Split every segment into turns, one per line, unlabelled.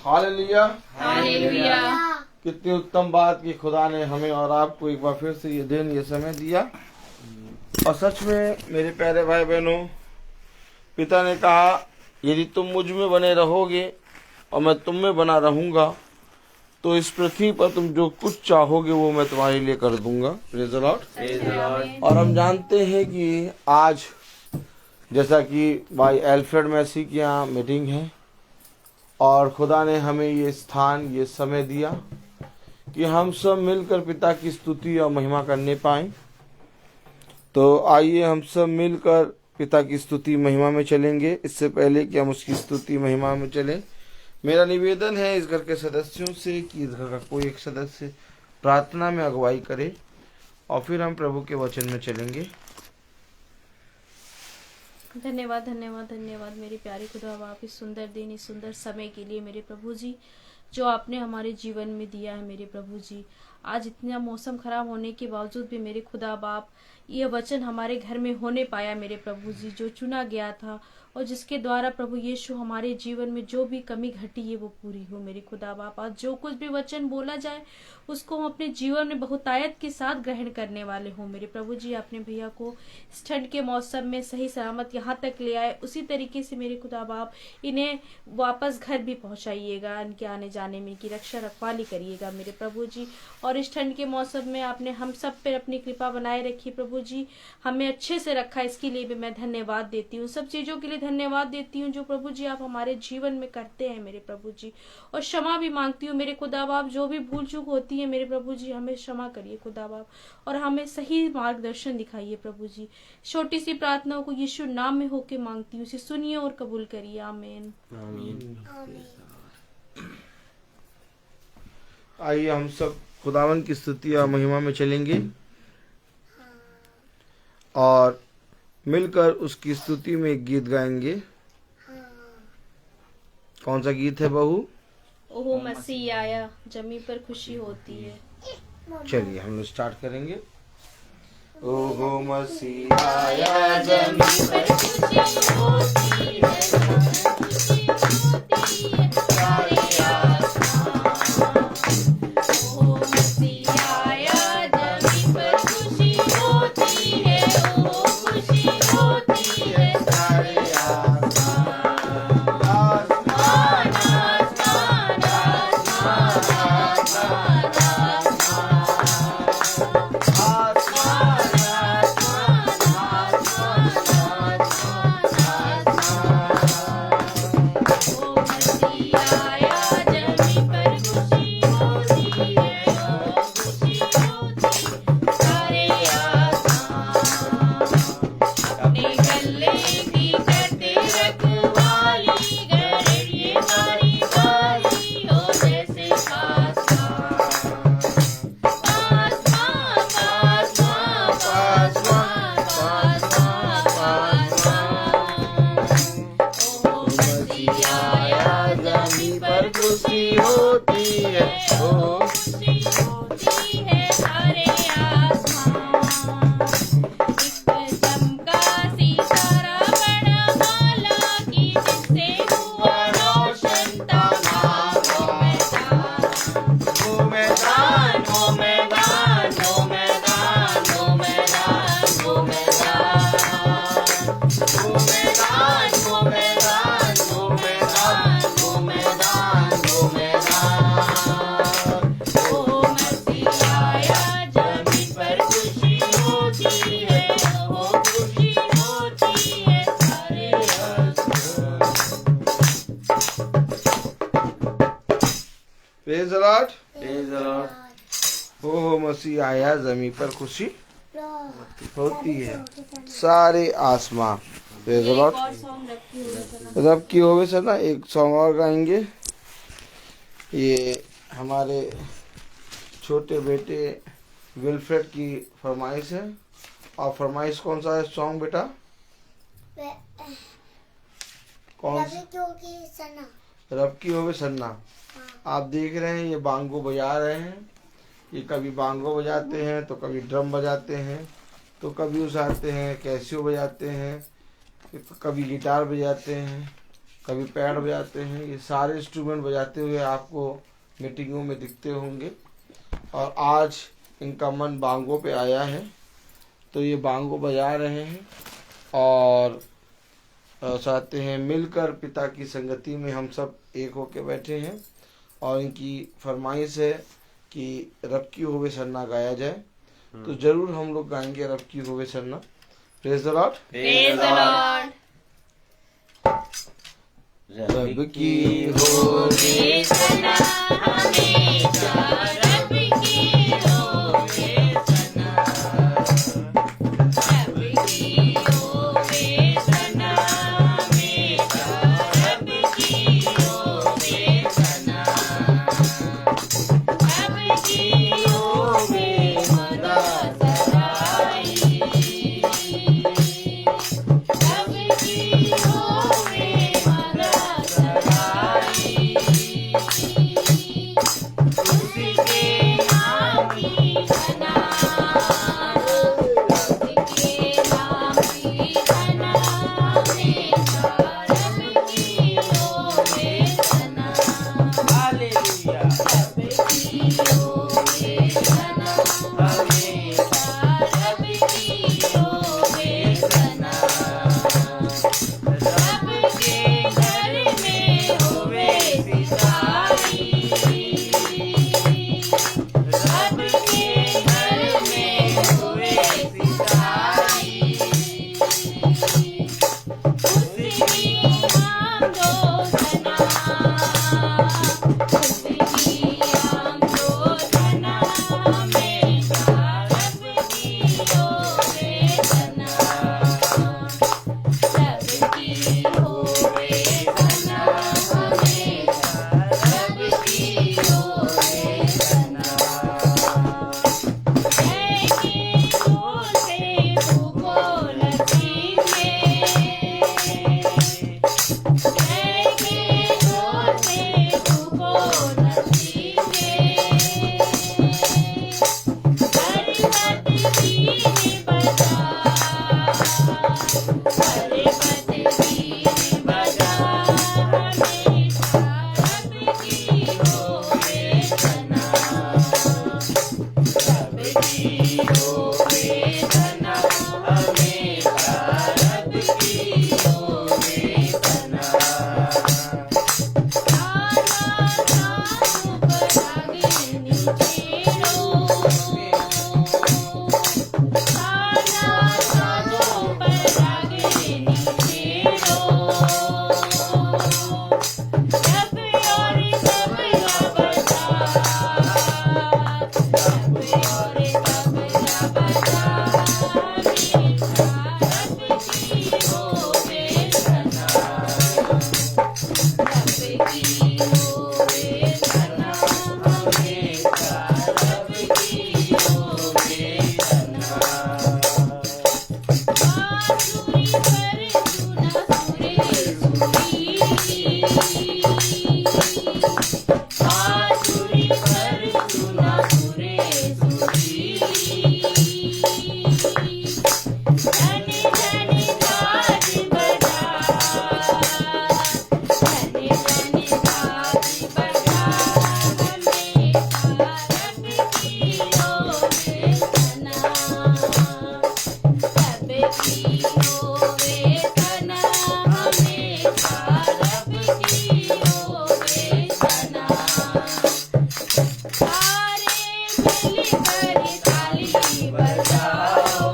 Hallelujah.
Hallelujah.
कितनी उत्तम बात कि खुदा ने हमें और आपको एक बार फिर से ये दिन ये समय दिया। और सच में मेरे प्यारे भाई बहनों, पिता ने कहा यदि तुम मुझ में बने रहोगे और मैं तुम में बना रहूंगा तो इस पृथ्वी पर तुम जो कुछ चाहोगे वो मैं तुम्हारे लिए कर दूंगा। Praise the Lord. और हम जानते हैं कि आज जैसा कि भाई एल्फ्रेड मैसी की यहाँ मीटिंग है और खुदा ने हमें ये स्थान ये समय दिया कि हम सब मिलकर पिता की स्तुति और महिमा करने पाएं। तो आइए हम सब मिलकर पिता की स्तुति महिमा में चलेंगे। इससे पहले कि हम उसकी स्तुति महिमा में चलें, मेरा निवेदन है इस घर के सदस्यों से कि इस घर का कोई एक सदस्य प्रार्थना में अगुवाई करे और फिर हम प्रभु के वचन में चलेंगे।
धन्यवाद धन्यवाद धन्यवाद मेरे प्यारे खुदा बाप, इस सुंदर दिन इस सुंदर समय के लिए मेरे प्रभु जी जो आपने हमारे जीवन में दिया है। मेरे प्रभु जी आज इतना मौसम खराब होने के बावजूद भी मेरे खुदा बाप ये वचन हमारे घर में होने पाया। मेरे प्रभु जी जो चुना गया था और जिसके द्वारा प्रभु यीशु हमारे जीवन में जो भी कमी घटी है वो पूरी हो। मेरे खुदा बाप आज जो कुछ भी वचन बोला जाए उसको हम अपने जीवन में बहुतायत के साथ ग्रहण करने वाले हों। मेरे प्रभु जी अपने भैया को इस ठंड के मौसम में सही सलामत यहाँ तक ले आए, उसी तरीके से मेरे खुदा बाप इन्हें वापस घर भी पहुंचाइएगा। इनके आने जाने में इनकी रक्षा रखवाली करिएगा मेरे प्रभु जी। और इस ठंड के मौसम में आपने हम सब पर अपनी कृपा बनाए रखी प्रभु जी, हमें अच्छे से रखा, इसके लिए भी मैं धन्यवाद देती हूँ। सब चीजों के लिए धन्यवाद देती हूँ जो प्रभु जी आप हमारे जीवन में करते हैं मेरे प्रभु जी। और क्षमा भी मांगती हूँ मेरे खुदा बाप, जो भी भूल चूक होती है मेरे प्रभु जी हमें क्षमा करिए खुदा बाप और हमें सही मार्गदर्शन दिखाइए प्रभु जी। छोटी सी प्रार्थनाओं को यीशु नाम में होके मांगती हूँ, इसे सुनिए और कबूल करिए। आमीन।
आइए हम सब खुदावन की स्तुति और महिमा में चलेंगे और मिलकर उसकी स्तुति में एक गीत गाएंगे। कौन सा गीत है बहू?
ओहो मसीह आया जमी पर खुशी होती है।
चलिए हम लोग स्टार्ट करेंगे। ओहो मसीह आया जमी पर खुशी होती है, खुशी होती है सारे praise the lord. Praise the Lord. ओहो मसीह आया जमी पर खुशी होती है सारे आसमां। Praise the Lord. रब की होवे सर ना एक सॉन्ग और गाएंगे। ये हमारे छोटे बेटे विल्फ्रेड की फरमाइश है। और फरमाइश कौन सा है सॉन्ग बेटा? कौन सा? रब की होवे सन्ना। आप देख रहे हैं ये बांगो बजा रहे हैं। ये कभी बांगो बजाते हैं तो कभी ड्रम बजाते हैं तो कभी उसाते हैं कैसियो बजाते हैं, कभी गिटार बजाते हैं। कभी पैड बजाते हैं। ये सारे इंस्ट्रूमेंट बजाते हुए आपको मीटिंगों में दिखते होंगे। और आज इनका मन बांगों पे आया है, तो ये बांगो बजा रहे हैं और चाहते हैं मिलकर पिता की संगति में हम सब एक होके बैठे हैं। और इनकी फरमाइश है कि रब की होवे सरना गाया जाए, तो जरूर हम लोग गाएंगे रब की होवे Sarna. Praise the Lord.
Praise the Lord.
रब की होवे
सरना हमेशा, रब की होवे सरना, रब की होवे सरना हमेशा, रब की होवे सरना, रब की होवे मदा सराई, रब की होवे मदा सराई, उसके नाम की धना, उसके नाम की धना हमेशा, रब की होवे धना,
हालेलुया।
रब की होवे धना हमेशा, रब की होवे धना, रब के घर में होवे सिताई, रब के घर में होवे सिताई, उसकी आमदो धना, उसकी आमदो धना हमेशा, रब की होवे धना, रब की होवे धना हमेशा, रब की होवे धना, जय के ढोल से भूखो नसीबे, जय के ढोल से भूखो नसीबे, हरिमत बीन बजा, हरिमत बीन बजा हमेशा, रब की होवे धना, रब की होवे धना हमेशा, रब की होवे धना, ताना तानु परागिनी चेरो, ताना तानु परागिनी चेरो, जब और तबला बजा, जब और तबला बजा हमेशा, रब की होवे धना, रब की होवे धना हमेशा, रब की होवे धना, बांसुरी पर सुना सुरे सुरीली, बांसुरी पर सुना सुरे सुरीली, धन धन गाज बजा, धन धन गाज बजा हमेशा, रब की होवे धना, रब की होवे धना हमेशा, रब की होवे धना, सारे मिलकर ताली बजाओ,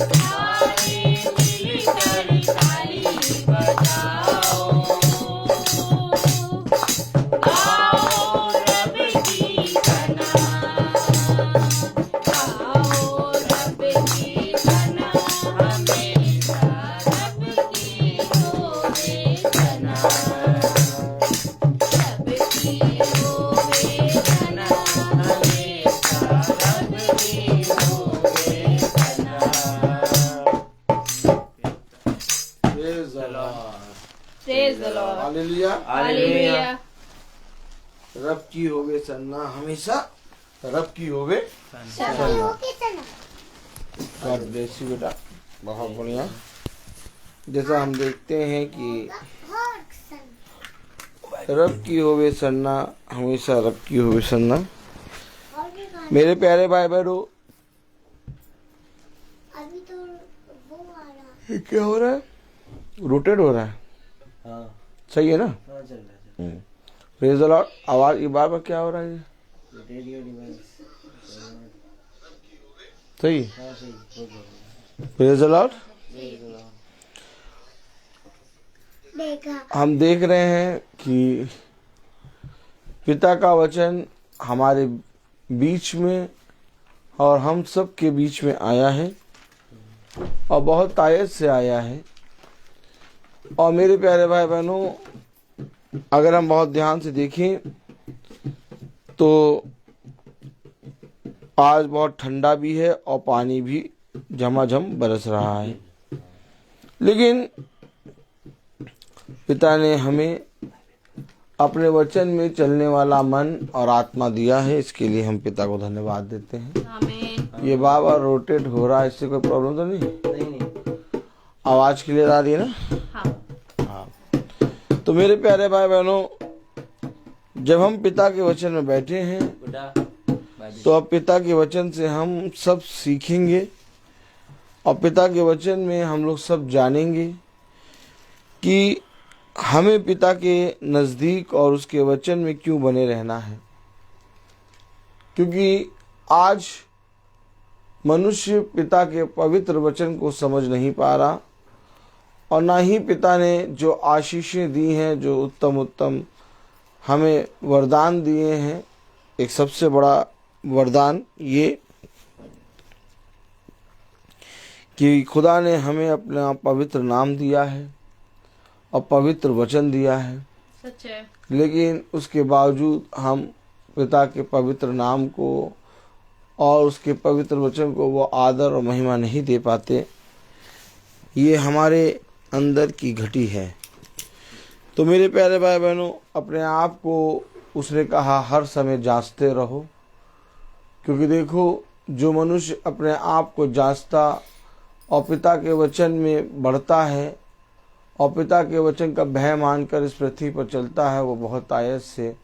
सारे मिलकर ताली बजाओ, गाओ रब की धना, गाओ रब की धना हमेशा, रब की होवे धना, रब की होवे धना हमेशा, रब की होवे धना।
Praise the Lord.
Praise the lord.
Hallelujah.
Hallelujah.
रब की होवे सरना हमेशा, रब की होवे सरना। गॉड ब्लेस यू बेटा, बहुत बढ़िया। जैसा हम देखते हैं कि रब की होवे सन्ना, हमेशा रब की होवे सन्ना। मेरे प्यारे भाई बहनों,
अभी तो वो आ रहा
ये क्या हो रहा है? रोटेट हो रहा है।
हाँ
सही है ना?
हाँ चल रहा है
प्रेज द लॉर्ड। आवाज ये बार बार क्या हो रहा है?
रेडियो डिवाइस
सही।
हाँ सही हो गया
प्रेज द लॉर्ड।
देखा
हम देख रहे हैं कि पिता का वचन हमारे बीच में और हम सब के बीच में आया है और बहुत तायत से आया है। और मेरे प्यारे भाई बहनों, अगर हम बहुत ध्यान से देखें तो आज बहुत ठंडा भी है और पानी भी झमाझम बरस रहा है, लेकिन पिता ने हमें अपने वचन में चलने वाला मन और आत्मा दिया है। इसके लिए हम पिता को धन्यवाद देते हैं।
आमीन।
ये बार बार रोटेट हो रहा है, इससे कोई प्रॉब्लम तो नहीं?
नहीं
आवाज क्लियर आ रही है ना?
हाँ
हाँ। तो मेरे प्यारे भाई बहनों, जब हम पिता के वचन में बैठे हैं
बेटा
तो अब पिता के वचन से हम सब सीखेंगे और पिता के वचन में हम लोग सब जानेंगे कि हमें पिता के नज़दीक और उसके वचन में क्यों बने रहना है। क्योंकि आज मनुष्य पिता के पवित्र वचन को समझ नहीं पा रहा और ना ही पिता ने जो आशीषें दी हैं, जो उत्तम उत्तम हमें वरदान दिए हैं। एक सबसे बड़ा वरदान ये कि खुदा ने हमें अपना पवित्र नाम दिया है और पवित्र वचन दिया है,
सच है।
लेकिन उसके बावजूद हम पिता के पवित्र नाम को और उसके पवित्र वचन को वो आदर और महिमा नहीं दे पाते। ये हमारे अंदर की घटी है। तो मेरे प्यारे भाई बहनों, अपने आप को उसने कहा हर समय जांचते रहो, क्योंकि देखो जो मनुष्य अपने आप को जांचता और पिता के वचन में बढ़ता है और पिता के वचन का भय मानकर इस पृथ्वी पर चलता है, वो बहुत आयत से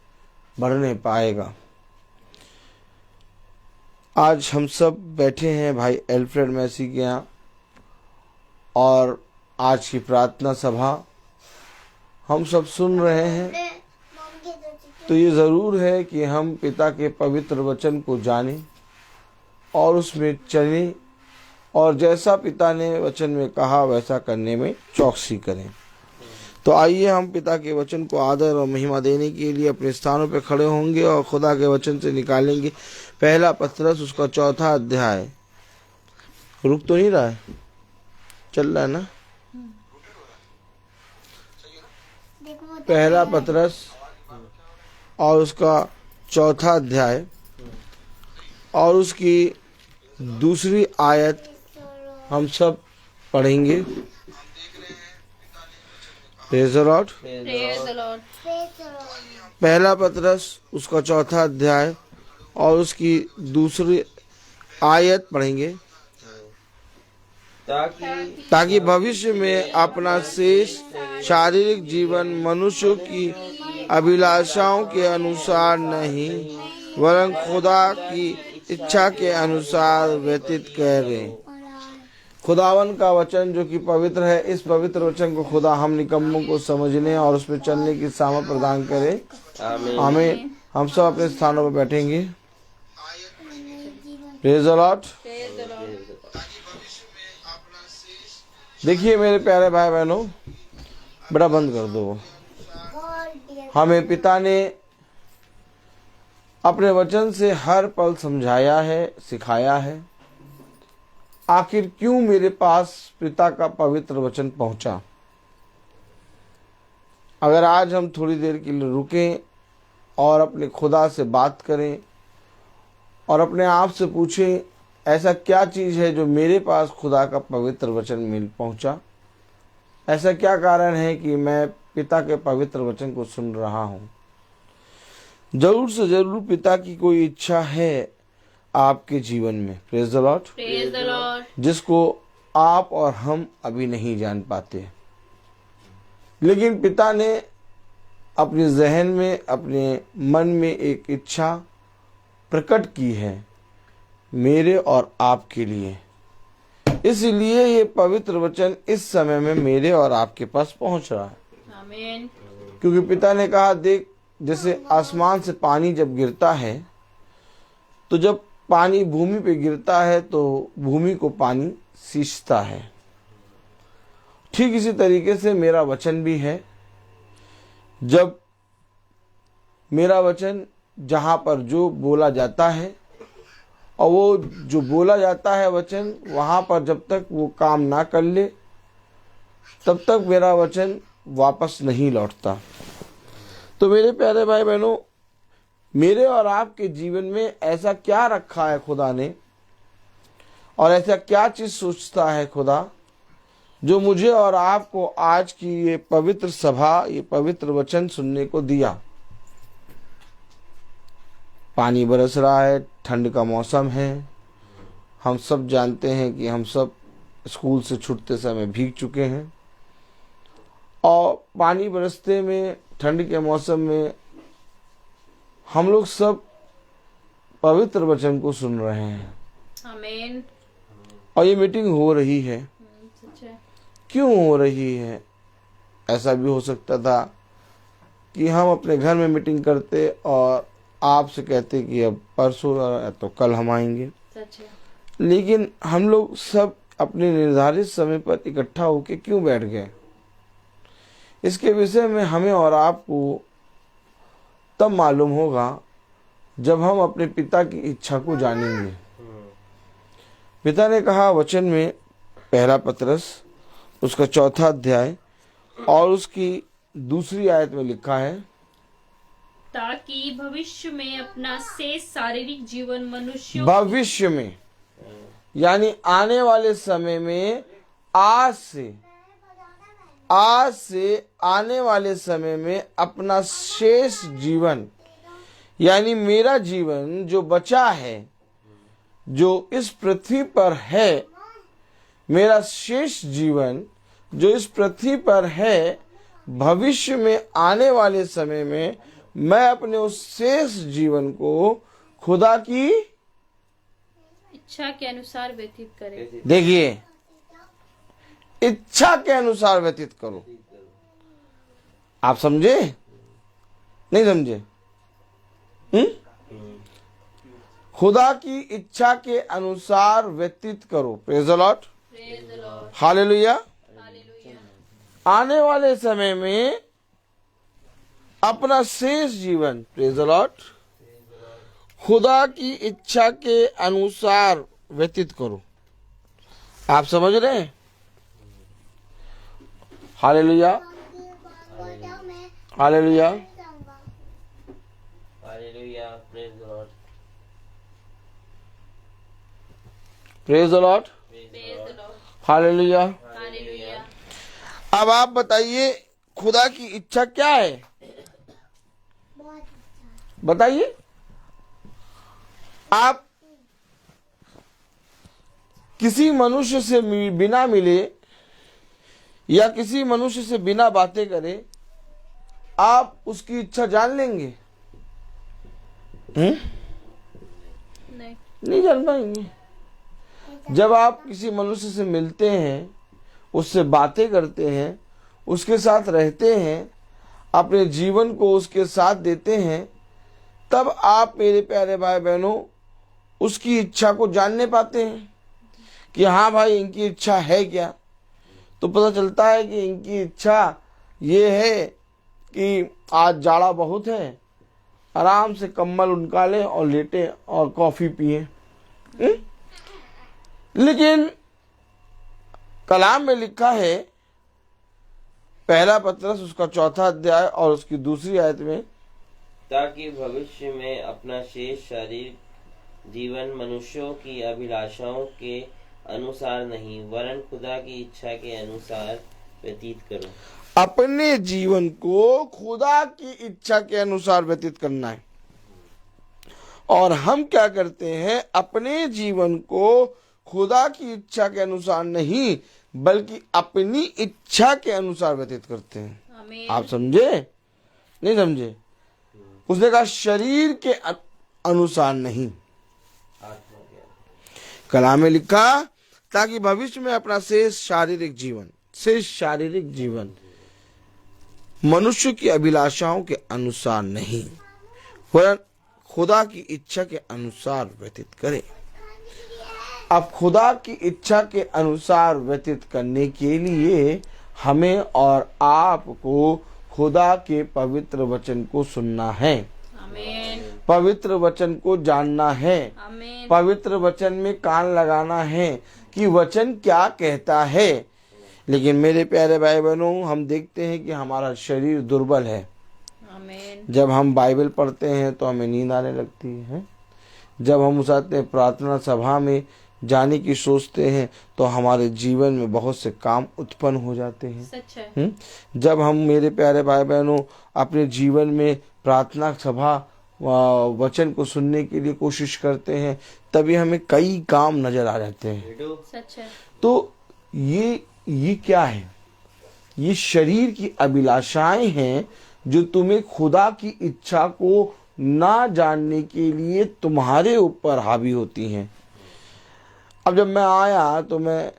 बढ़ने पाएगा। आज हम सब बैठे हैं भाई एल्फ्रेड मैसी के यहाँ और आज की प्रार्थना सभा हम सब सुन रहे हैं। तो ये ज़रूर है कि हम पिता के पवित्र वचन को जानें और उसमें चलें और जैसा पिता ने वचन में कहा वैसा करने में चौकसी करें। तो आइए हम पिता के वचन को आदर और महिमा देने के लिए अपने स्थानों पर खड़े होंगे और खुदा के वचन से निकालेंगे पहला पतरस उसका 4था अध्याय। रुक तो नहीं रहा है? चल रहा है ना? पहला पतरस और उसका 4था अध्याय और उसकी दूसरी आयत हम सब पढ़ेंगे। Praise the lord.
Praise the Lord.
पहला पतरस उसका 4था अध्याय और उसकी दूसरी आयत पढ़ेंगे। ताकि भविष्य में अपना शेष शारीरिक जीवन मनुष्यों की अभिलाषाओं के अनुसार नहीं वरन खुदा की इच्छा के अनुसार व्यतीत करें। खुदावन का वचन जो कि पवित्र है, इस पवित्र वचन को खुदा हम निकम्मों को समझने और उसमें चलने की सामर्थ प्रदान करे। आमीन। हम सब अपने स्थानों पर बैठेंगे। Praise the Lord. देखिए मेरे प्यारे भाई बहनों, बड़ा बंद कर दो। हमें पिता ने अपने वचन से हर पल समझाया है, सिखाया है। आखिर क्यों मेरे पास पिता का पवित्र वचन पहुंचा। अगर आज हम थोड़ी देर के लिए रुकें और अपने खुदा से बात करें और अपने आप से पूछें, ऐसा क्या चीज़ है जो मेरे पास खुदा का पवित्र वचन मिल पहुंचा। ऐसा क्या कारण है कि मैं पिता के पवित्र वचन को सुन रहा हूं। जरूर से जरूर पिता की कोई इच्छा है आपके जीवन में। Praise the lord.
Praise the Lord.
जिसको आप और हम अभी नहीं जान पाते, लेकिन पिता ने अपने जहन में, अपने मन में एक इच्छा प्रकट की है मेरे और आपके लिए। इसलिए ये पवित्र वचन इस समय में मेरे और आपके पास पहुंच रहा है।
आमीन।
क्योंकि पिता ने कहा, देख, जैसे आसमान से पानी जब गिरता है, तो जब पानी भूमि पे गिरता है तो भूमि को पानी सींचता है। ठीक इसी तरीके से मेरा वचन भी है। जब मेरा वचन जहाँ पर जो बोला जाता है, और वो जो बोला जाता है वचन, वहाँ पर जब तक वो काम ना कर ले, तब तक मेरा वचन वापस नहीं लौटता। तो मेरे प्यारे भाई बहनों, मेरे और आपके जीवन में ऐसा क्या रखा है खुदा ने, और ऐसा क्या चीज सोचता है खुदा, जो मुझे और आपको आज की ये पवित्र सभा, ये पवित्र वचन सुनने को दिया। पानी बरस रहा है, ठंड का मौसम है। हम सब जानते हैं कि हम सब स्कूल से छूटते समय भीग चुके हैं, और पानी बरसते में, ठंड के मौसम में हम लोग सब पवित्र वचन को सुन रहे हैं।
आमीन।
और ये मीटिंग हो रही है।
सच है।
क्यों हो रही है? ऐसा भी हो सकता था कि हम अपने घर में मीटिंग करते और आपसे कहते कि अब परसों या तो कल हम आएंगे।
सच है।
लेकिन हम लोग सब अपने निर्धारित समय पर इकट्ठा होकर क्यों बैठ गए? इसके विषय में हमें और आपको तब मालूम होगा जब हम अपने पिता की इच्छा को जानेंगे। पिता ने कहा वचन में, पहला पतरस उसका 4 अध्याय और उसकी 2 आयत में लिखा है,
ताकि भविष्य में अपना शेष शारीरिक जीवन मनुष्यों
भविष्य में यानी आने वाले समय में, आज से आने वाले समय में अपना शेष जीवन, यानी मेरा जीवन जो बचा है, जो इस पृथ्वी पर है, मेरा शेष जीवन जो इस पृथ्वी पर है, भविष्य में आने वाले समय में मैं अपने उस शेष जीवन को खुदा की
इच्छा के अनुसार व्यतीत करे।
देखिए, इच्छा के अनुसार व्यतीत करो। आप समझे? नहीं समझे? खुदा की इच्छा के अनुसार व्यतीत करो। Praise the lord, hallelujah. आने वाले समय में अपना शेष जीवन, प्रेज़ द लॉर्ड, खुदा की इच्छा के अनुसार व्यतीत करो। आप समझ रहे हैं? Hallelujah, hallelujah,
hallelujah, praise the lord,
praise the lord, hallelujah.
Hallelujah.
अब आप बताइए, खुदा की इच्छा क्या है? बताइए। आप किसी मनुष्य से बिना मिले या किसी मनुष्य से बिना बातें करे आप उसकी इच्छा जान लेंगे? नहीं जान पाएंगे। जब आप किसी मनुष्य से मिलते हैं, उससे बातें करते हैं, उसके साथ रहते हैं, अपने जीवन को उसके साथ देते हैं, तब आप मेरे प्यारे भाई बहनों उसकी इच्छा को जानने पाते हैं कि हाँ भाई, इनकी इच्छा है क्या। तो पता चलता है कि इनकी इच्छा ये है कि आज जाड़ा बहुत है, आराम से कंबल उनका लें और लेटे और कॉफी पिए। लेकिन कलाम में लिखा है, पहला पतरस उसका 4 अध्याय और उसकी 2 आयत में,
ताकि भविष्य में अपना शेष शारीरिक जीवन मनुष्यों की अभिलाषाओं के अनुसार नहीं, वरन खुदा की इच्छा के अनुसार व्यतीत करो।
अपने जीवन को खुदा की इच्छा के अनुसार व्यतीत करना है। और हम क्या करते हैं? अपने जीवन को खुदा की इच्छा के अनुसार नहीं बल्कि अपनी इच्छा के अनुसार व्यतीत करते हैं।
आमीन।
आप समझे? नहीं समझे? उसने कहा शरीर के अनुसार नहीं। कलाम में लिखा ताकि भविष्य में अपना शेष शारीरिक जीवन मनुष्य की अभिलाषाओं के अनुसार नहीं वरन खुदा की इच्छा के अनुसार व्यतीत करे। अब खुदा की इच्छा के अनुसार व्यतीत करने के लिए हमें और आपको खुदा के पवित्र वचन को सुनना है,
आमीन।
पवित्र वचन को जानना है,
आमीन।
पवित्र वचन में कान लगाना है कि वचन क्या कहता है। लेकिन मेरे प्यारे भाई बहनों, हम देखते हैं कि हमारा शरीर दुर्बल है।
आमीन।
जब हम बाइबल पढ़ते हैं तो हमें नींद आने लगती है। जब हम उस आते प्रार्थना सभा में जाने की सोचते हैं तो हमारे जीवन में बहुत से काम उत्पन्न हो जाते हैं।
सच है।
जब हम मेरे प्यारे भाई बहनों अपने जीवन में प्रार्थना सभा वचन को सुनने के लिए कोशिश करते हैं तभी हमें कई काम नजर आ जाते हैं।
सच है।
तो ये क्या है? ये शरीर की अभिलाषाएं हैं जो तुम्हें खुदा की इच्छा को ना जानने के लिए तुम्हारे ऊपर हावी होती हैं। अब जब मैं आया तो मैं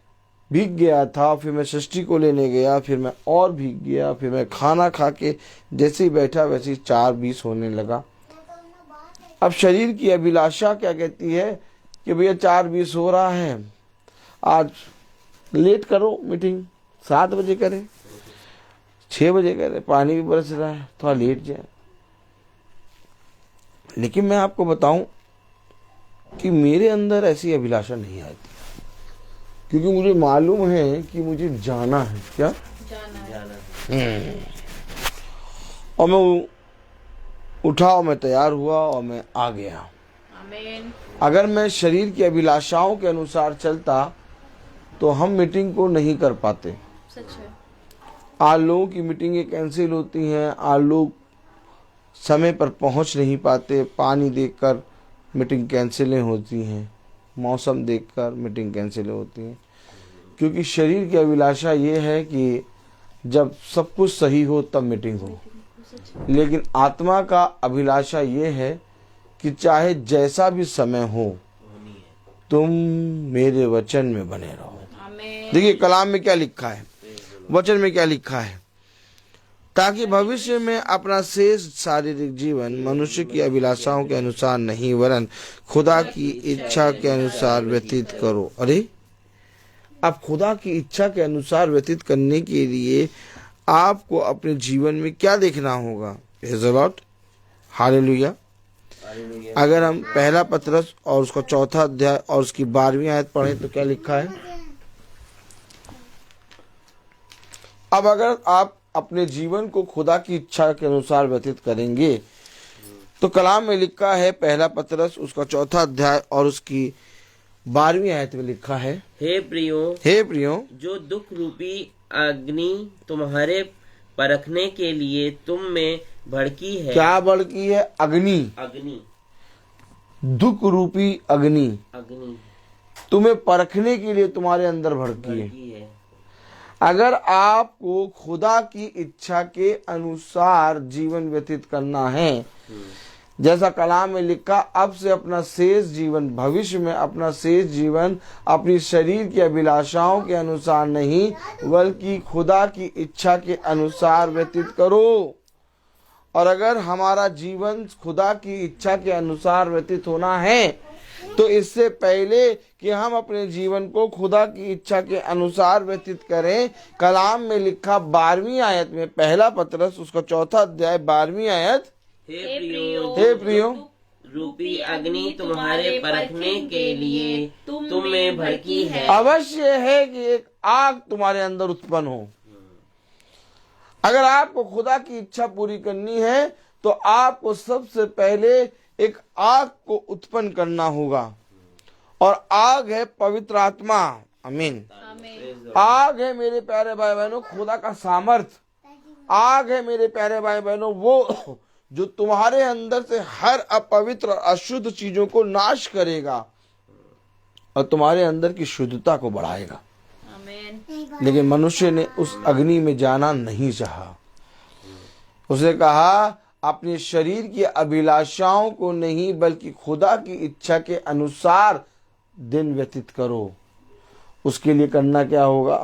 भीग गया था, फिर मैं षष्ठी को लेने गया, फिर मैं और भीग गया, फिर मैं खाना खा के जैसे ही बैठा वैसे ही 4:20 होने लगा। अब शरीर की अभिलाषा क्या कहती है कि भैया 4:20 हो रहा है, आज लेट करो, मीटिंग 7 बजे करें, 6 बजे करें, पानी भी बरस रहा है, थोड़ा लेट जाए। लेकिन मैं आपको बताऊं कि मेरे अंदर ऐसी अभिलाषा नहीं आती, क्योंकि मुझे मालूम है कि मुझे जाना है। क्या
जाना है।
और मैं उठा और मैं तैयार हुआ और मैं आ गया।
आमीन।
अगर मैं शरीर की अभिलाषाओं के अनुसार चलता तो हम मीटिंग को नहीं कर पाते।
सच है।
आज लोगों की मीटिंगें कैंसिल होती हैं, आज लोग समय पर पहुंच नहीं पाते, पानी देखकर मीटिंग कैंसिलें होती हैं, मौसम देखकर मीटिंग कैंसिल होती हैं, क्योंकि शरीर की अभिलाषा ये है कि जब सब कुछ सही हो तब मीटिंग हो। लेकिन आत्मा का अभिलाषा ये है कि चाहे जैसा भी समय हो तुम मेरे वचन में बने रहो।
आमीन।
देखिए कलाम में क्या लिखा है, वचन में क्या लिखा है, ताकि भविष्य में अपना शेष शारीरिक जीवन मनुष्य की अभिलाषाओं के अनुसार नहीं वरन खुदा की इच्छा के अनुसार व्यतीत करो। अरे अब खुदा की इच्छा के अनुसार व्यतीत करने के लिए आपको अपने जीवन में क्या देखना होगा? Praise the lord, hallelujah. अगर हम पहला पतरस और उसका 4था अध्याय और उसकी 12वीं आयत पढ़ें तो क्या लिखा है? अब अगर आप अपने जीवन को खुदा की इच्छा के अनुसार व्यतीत करेंगे तो कलाम में लिखा है, पहला पतरस उसका 4था अध्याय और उसकी 12वीं आयत में लिखा है,
हे प्रियो,
जो
दुख रूपी अग्नि तुम्हारे परखने के लिए तुम में भड़की है।
क्या भड़की है? अग्नि, दुख रूपी अग्नि तुम्हें परखने के लिए तुम्हारे अंदर भड़की है। अगर आपको खुदा की इच्छा के अनुसार जीवन व्यतीत करना है, जैसा कलाम में लिखा, अब से अपना शेष जीवन, भविष्य में अपना शेष जीवन अपनी शरीर की अभिलाषाओं के अनुसार नहीं बल्कि खुदा की इच्छा के अनुसार व्यतीत करो। और अगर हमारा जीवन खुदा की इच्छा के अनुसार व्यतीत होना है तो इससे पहले कि हम अपने जीवन को खुदा की इच्छा के अनुसार व्यतीत करें, कलाम में लिखा 12वीं आयत में, पहला पतरस उसका 4था अध्याय 12वीं आयत, हे प्रियो,
रूपी अग्नि तुम्हारे परखने के लिए तुम में भड़की है।
अवश्य है कि एक आग तुम्हारे अंदर उत्पन्न हो। अगर आपको खुदा की इच्छा पूरी करनी है तो आपको सबसे पहले एक आग को उत्पन्न करना होगा, और आग है पवित्र आत्मा। आमीन। आग है मेरे प्यारे भाई बहनों खुदा का सामर्थ। आग है मेरे प्यारे भाई बहनों वो जो तुम्हारे अंदर से हर अपवित्र और अशुद्ध चीजों को नाश करेगा। और तुम्हारे अंदर की शुद्धता को बढ़ाएगा।
आमीन।
नहीं बाबा।
लेकिन मनुष्य ने उस अग्नि में जाना नहीं चाहा। उसने कहा अपने शरीर की अभिलाषाओं को नहीं बल्कि खुदा की इच्छा के अनुसार दिन व्यतीत करो। उसके लिए करना क्या होगा?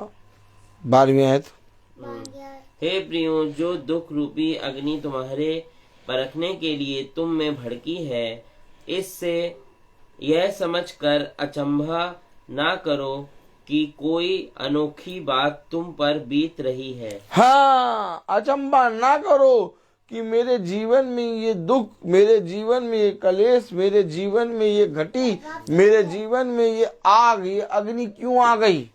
12वीं आयत।
हे प्रियो, जो दुख रूपी अग्नि तुम्हारे परखने के लिए तुम में भड़की है, इससे यह समझकर अचंभा ना करो कि कोई अनोखी बात तुम पर बीत रही है।
हाँ, अचंबा ना करो कि मेरे जीवन में ये दुख, मेरे जीवन में ये कलेश, मेरे जीवन में ये घटी, मेरे जीवन में ये आग, ये अग्नि क्यों आ गई।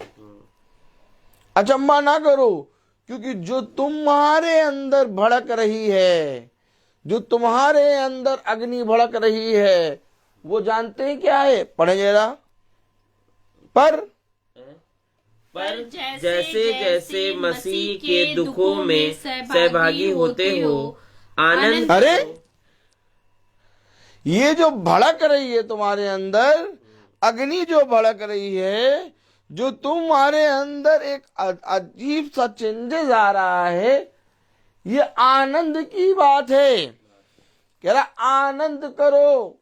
अचंबा ना करो, क्योंकि जो तुम्हारे अंदर भड़क रही है, जो तुम्हारे अंदर अग्नि भड़क रही है, वो जानते हैं क्या है? पढ़े जरा। पर
जैसे जैसे मसीह के दुखों में सहभागी होते हो, आनंद।
अरे ये जो भड़क रही है तुम्हारे अंदर, अग्नि जो भड़क रही है, जो तुम्हारे अंदर एक अजीब सा चेंजेस आ रहा है, ये आनंद की बात है। कह रहा आनंद करो।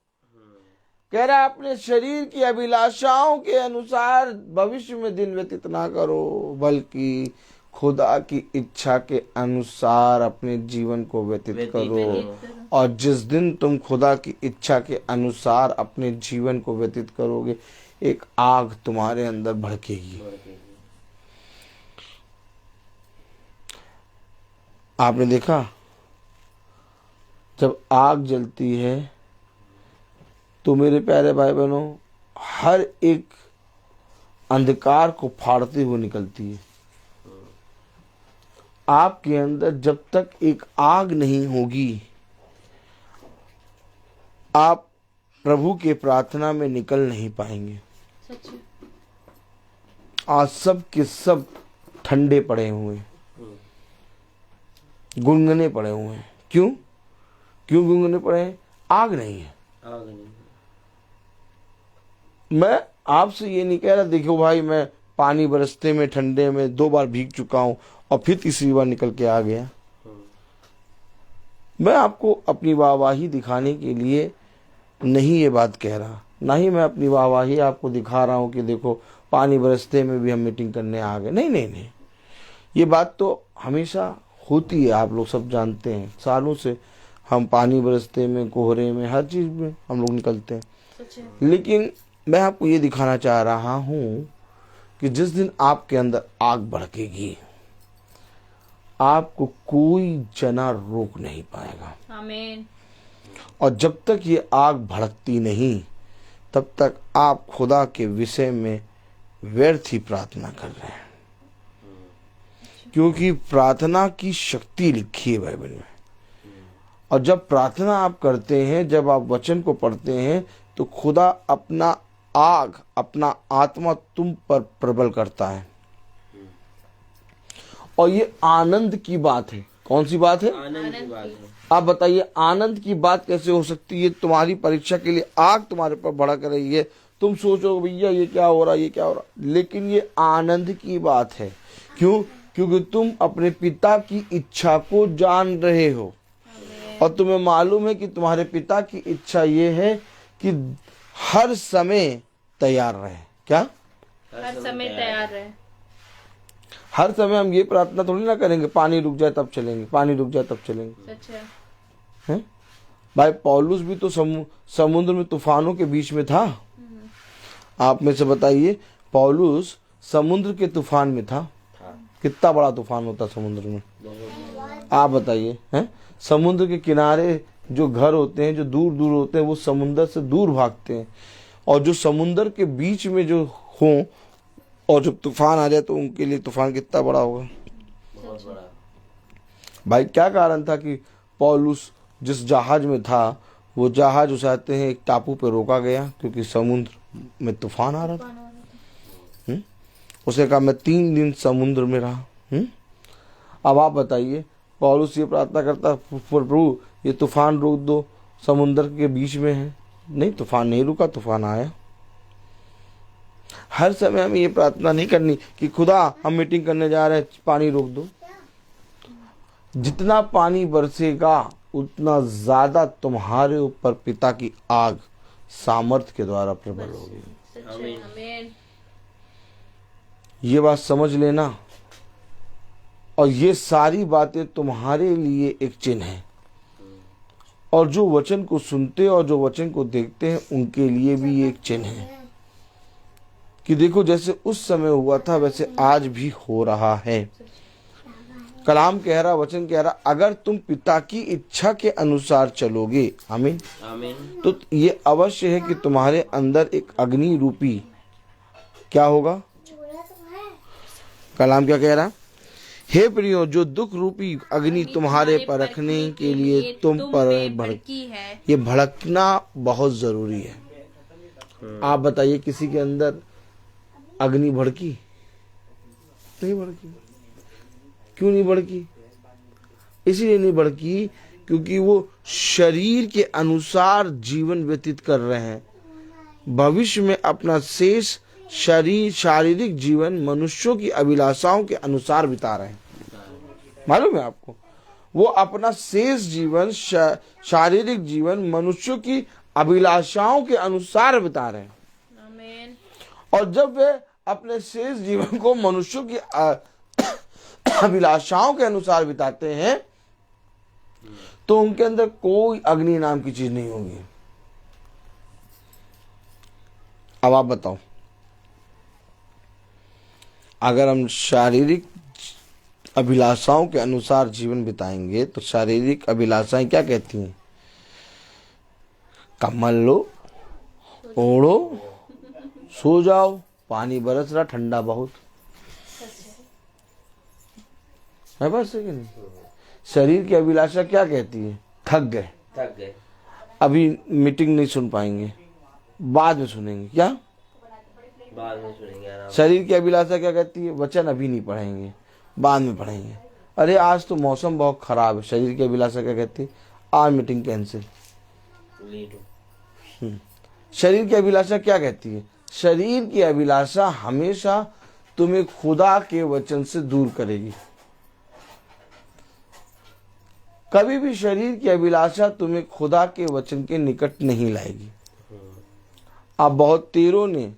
कह रहा अपने शरीर की अभिलाषाओं के अनुसार भविष्य में दिन व्यतीत ना करो, बल्कि खुदा की इच्छा के अनुसार अपने जीवन को व्यतीत करो। और जिस दिन तुम खुदा की इच्छा के अनुसार अपने जीवन को व्यतीत करोगे, एक आग तुम्हारे अंदर भड़केगी। आपने देखा, जब आग जलती है तो मेरे प्यारे भाई बहनों, हर एक अंधकार को फाड़ते हुए निकलती है। आपके अंदर जब तक एक आग नहीं होगी, आप प्रभु के प्रार्थना में निकल नहीं पाएंगे।
सच है।
आज सब के सब ठंडे पड़े हुए, गुनगुने पड़े हुए हैं। क्यों गुनगुने पड़े हैं? आग नहीं है। मैं आपसे ये नहीं कह रहा, देखो भाई मैं पानी बरसते में ठंडे में 2 बार भीग चुका हूं और फिर तीसरी बार निकल के आ गया। मैं आपको अपनी वाहवाही दिखाने के लिए नहीं ये बात कह रहा, ना ही मैं अपनी वाहवाही आपको दिखा रहा हूं कि देखो पानी बरसते में भी हम मीटिंग करने आ गए। नहीं, ये बात तो हमेशा होती है, आप लोग सब जानते हैं। सालों से हम पानी बरसते में, कोहरे में, हर चीज में हम लोग निकलते हैं।
सच है।
लेकिन मैं आपको ये दिखाना चाह रहा हूं कि जिस दिन आपके अंदर आग भड़केगी, आपको कोई जना रोक नहीं पाएगा।
आमीन।
और जब तक ये आग भड़कती नहीं, तब तक आप खुदा के विषय में व्यर्थ ही प्रार्थना कर रहे हैं। क्योंकि प्रार्थना की शक्ति लिखी है बाइबल में। और जब प्रार्थना आप करते हैं, जब आप वचन को पढ़ते हैं, तो खुदा अपना आग, अपना आत्मा तुम पर प्रबल करता है। और ये आनंद की बात है। कौन सी बात है?
आनंद की बात है।
आप बताइए आनंद की बात कैसे हो सकती है? तुम्हारी परीक्षा के लिए आग तुम्हारे पर भड़क रही है, तुम सोचो भैया ये क्या हो रहा, ये क्या हो रहा, लेकिन ये आनंद की बात है। क्यों? क्योंकि तुम अपने पिता की इच्छा को जान रहे हो और तुम्हें मालूम है कि तुम्हारे पिता की इच्छा ये है कि हर समय तैयार रहे। क्या?
हर समय तैयार रहे।
हर समय हम ये प्रार्थना थोड़ी ना करेंगे पानी रुक जाए तब चलेंगे, पानी रुक जाए तब चलेंगे।
सच है।
हैं? भाई पौलुस भी तो समुद्र में तूफानों के बीच में था। आप में से बताइए, पौलुस समुद्र के तूफान में था। कितना बड़ा तूफान होता समुद्र में, आप बताइए। हैं? समुद्र के किनारे जो घर होते हैं, जो दूर दूर होते हैं, वो समुद्र से दूर भागते हैं। और जो समुद्र के बीच में जो हों और जब तूफान आ जाए तो उनके लिए तूफान कितना बड़ा होगा।
बहुत बड़ा।
भाई क्या कारण था कि पौलुस जिस जहाज में था, वो जहाज उसाते हैं एक टापू पे रोका गया क्योंकि समुद्र में तूफान आ रहा था। उसने कहा मैं 3 दिन समुद्र में रहा। अब आप बताइए, पौलुस ये प्रार्थना करता प्रभु ये तूफान रोक दो, समुद्र के बीच में है। नहीं, तूफान नहीं रुका, तूफान आया। हर समय हमें ये प्रार्थना नहीं करनी कि खुदा हम मीटिंग करने जा रहे हैं, पानी रोक दो। जितना पानी बरसेगा उतना ज्यादा तुम्हारे ऊपर पिता की आग सामर्थ्य के द्वारा प्रबल होगी।
सच है, आमीन।
ये बात समझ लेना, और ये सारी बातें तुम्हारे लिए एक चिन्ह है, और जो वचन को सुनते और जो वचन को देखते हैं उनके लिए भी ये एक चिन्ह है कि देखो जैसे उस समय हुआ था वैसे आज भी हो रहा है। कलाम कह रहा, वचन कह रहा, अगर तुम पिता की इच्छा के अनुसार चलोगे, आमीन,
आमीन।
तो ये अवश्य है कि तुम्हारे अंदर एक अग्नि रूपी क्या होगा।
चूड़ा तो है।
कलाम क्या कह रहा, हे प्रियो, जो दुख रूपी अग्नि तुम्हारे पर रखने के लिए तुम पर
भड़की है।
ये भड़कना बहुत जरूरी है। आप बताइए किसी के अंदर अग्नि भड़की? नहीं भड़की। क्यों नहीं भड़की? इसलिए नहीं भड़की क्योंकि वो शरीर के अनुसार जीवन व्यतीत कर रहे हैं। भविष्य में अपना शेष शारीरिक जीवन मनुष्यों की अभिलाषाओं के अनुसार बिता रहे हैं। मालूम है आपको, वो अपना शेष जीवन शारीरिक जीवन मनुष्यों की अभिलाषाओं के अनुसार बिता रहे हैं।
आमीन।
और जब वे अपने शेष जीवन को मनुष्यों की अभिलाषाओं के अनुसार बिताते हैं तो उनके अंदर कोई अग्नि नाम की चीज नहीं होगी। अब आप बताओ, अगर हम शारीरिक अभिलाषाओं के अनुसार जीवन बिताएंगे तो शारीरिक अभिलाषाएं क्या कहती हैं? कम्बल लो, ओढ़ो, सो जाओ, पानी बरस रहा, ठंडा बहुत है, बस है कि नहीं? शरीर की अभिलाषा क्या कहती है? थक गए, अभी मीटिंग नहीं सुन पाएंगे, बाद में सुनेंगे। क्या
बाद में सुनेंगे आराम।
शरीर की अभिलाषा क्या कहती है? वचन अभी नहीं पढ़ेंगे, बाद में पढ़ेंगे। अरे आज तो मौसम बहुत खराब है। शरीर की अभिलाषा क्या कहती है? आज मीटिंग कैंसिल। शरीर की अभिलाषा क्या कहती है? शरीर की अभिलाषा हमेशा तुम्हें खुदा के वचन से दूर करेगी। कभी भी शरीर की अभिलाषा तुम्हें खुदा के वचन के निकट नहीं लाएगी। आप बहुत तेरों ने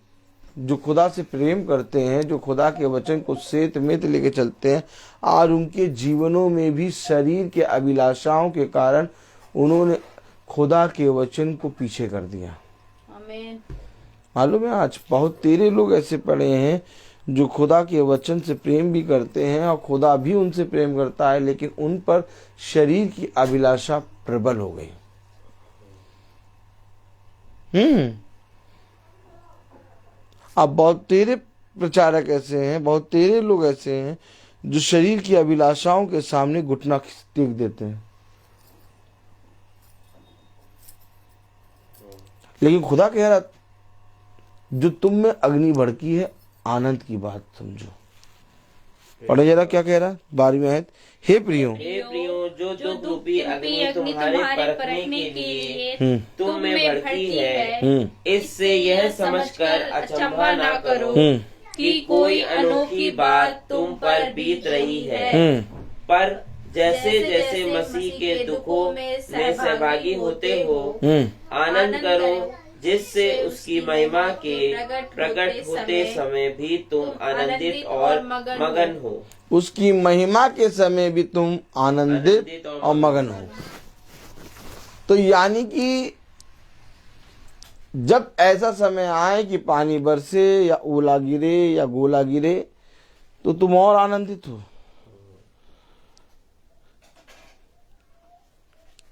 जो खुदा से प्रेम करते हैं, जो खुदा के वचन को सेत में लेके चलते हैं, और उनके जीवनों में भी शरीर के अभिलाषाओं के कारण उन्होंने खुदा के वचन को पीछे कर दिया।
आमीन।
मालूम है, आज बहुत तेरे लोग ऐसे पड़े हैं जो खुदा के वचन से प्रेम भी करते हैं और खुदा भी उनसे प्रेम करता है, लेकिन उन पर शरीर की अभिलाषा प्रबल हो गई। अब बहुत तेरे प्रचारक ऐसे हैं, बहुत तेरे लोग ऐसे हैं जो शरीर की अभिलाषाओं के सामने घुटना टेक देते हैं। लेकिन खुदा कह रहा, जो तुम में अग्नि भड़की है, आनंद की बात समझो। पढ़े जरा क्या कह रहा, 12वीं आयत। हे प्रियो,
जो दुख रूपी अग्नि तुम्हारे परखने के लिए तुम में भड़की है, इससे यह समझकर अचंभा ना करो कि कोई अनोखी बात तुम पर बीत रही है, पर जैसे जैसे मसीह के दुखों में सहभागी होते हो, आनंद करो, जिससे उसकी महिमा के प्रकट होते समय भी तुम आनंदित और मगन हो।
उसकी महिमा के समय भी तुम आनंदित और मगन हो। तो यानी कि जब ऐसा समय आए कि पानी बरसे या ओला गिरे या गोला गिरे तो तुम और आनंदित हो।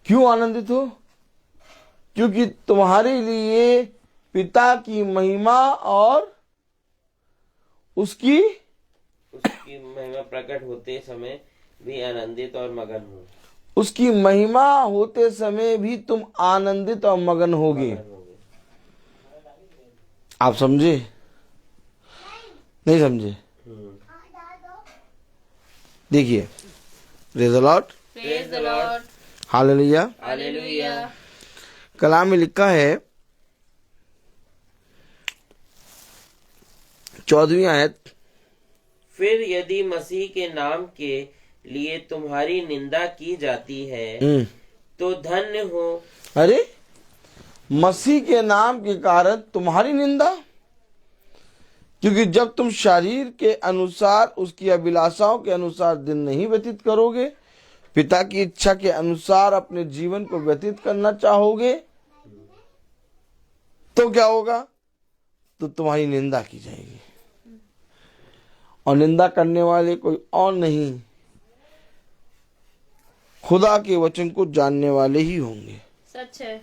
क्यों आनंदित हो? क्योंकि तुम्हारे लिए पिता की महिमा और उसकी
महिमा प्रकट होते समय भी आनंदित और मगन हो।
उसकी महिमा होते समय भी तुम आनंदित और मगन होगे। आप समझे? नहीं समझे? देखिए, praise the lord,
praise the lord,
hallelujah,
hallelujah.
कलाम में लिखा है, 14वीं आयत।
फिर यदि मसीह के नाम के लिए तुम्हारी निंदा की जाती है तो धन्य हो।
अरे, मसीह के नाम के कारण तुम्हारी निंदा, क्योंकि जब तुम शरीर के अनुसार उसकी अभिलाषाओं के अनुसार दिन नहीं व्यतीत करोगे, पिता की इच्छा के अनुसार अपने जीवन को व्यतीत करना चाहोगे, तो क्या होगा? तो तुम्हारी निंदा की जाएगी। और निंदा करने वाले कोई और नहीं, खुदा के वचन को जानने वाले ही होंगे।
सच है,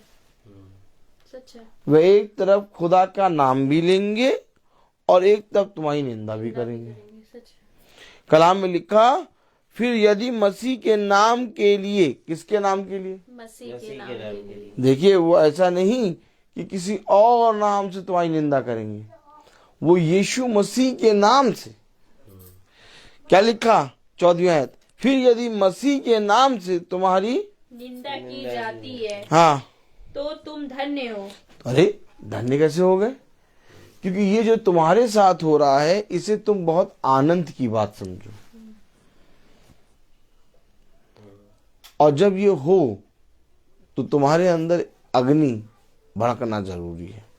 सच है।
वे एक तरफ खुदा का नाम भी लेंगे और एक तरफ तुम्हारी निंदा भी करेंगे।
सच है।
कलाम में लिखा, फिर यदि मसीह के नाम के लिए, किसके नाम के लिए?
मसीह के नाम के लिए।
देखिए, वो ऐसा नहीं कि किसी और नाम से तुम्हारी निंदा करेंगे, वो यीशु मसीह के नाम से। क्या लिखा? 14वीं आयत, फिर यदि मसीह के नाम से तुम्हारी
निंदा की जाती है
हाँ,
तो तुम धन्य हो।
अरे, धन्य कैसे हो गए? क्योंकि ये जो तुम्हारे साथ हो रहा है, इसे तुम बहुत आनंद की बात समझो। और जब ये हो तो तुम्हारे अंदर अग्नि भड़कना जरूरी है।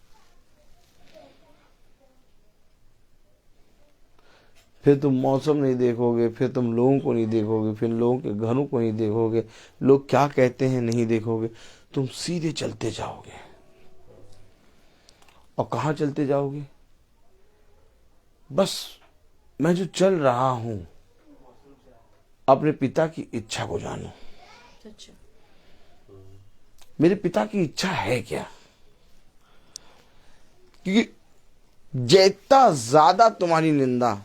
फिर तुम मौसम नहीं देखोगे, फिर तुम लोगों को नहीं देखोगे, फिर लोगों के घरों को नहीं देखोगे, लोग क्या कहते हैं नहीं देखोगे, तुम सीधे चलते जाओगे। और कहाँ चलते जाओगे? बस मैं जो चल रहा हूं, अपने पिता की इच्छा को जानूं।
सच है।
मेरे पिता की इच्छा है क्या? क्योंकि जितना ज्यादा तुम्हारी निंदा,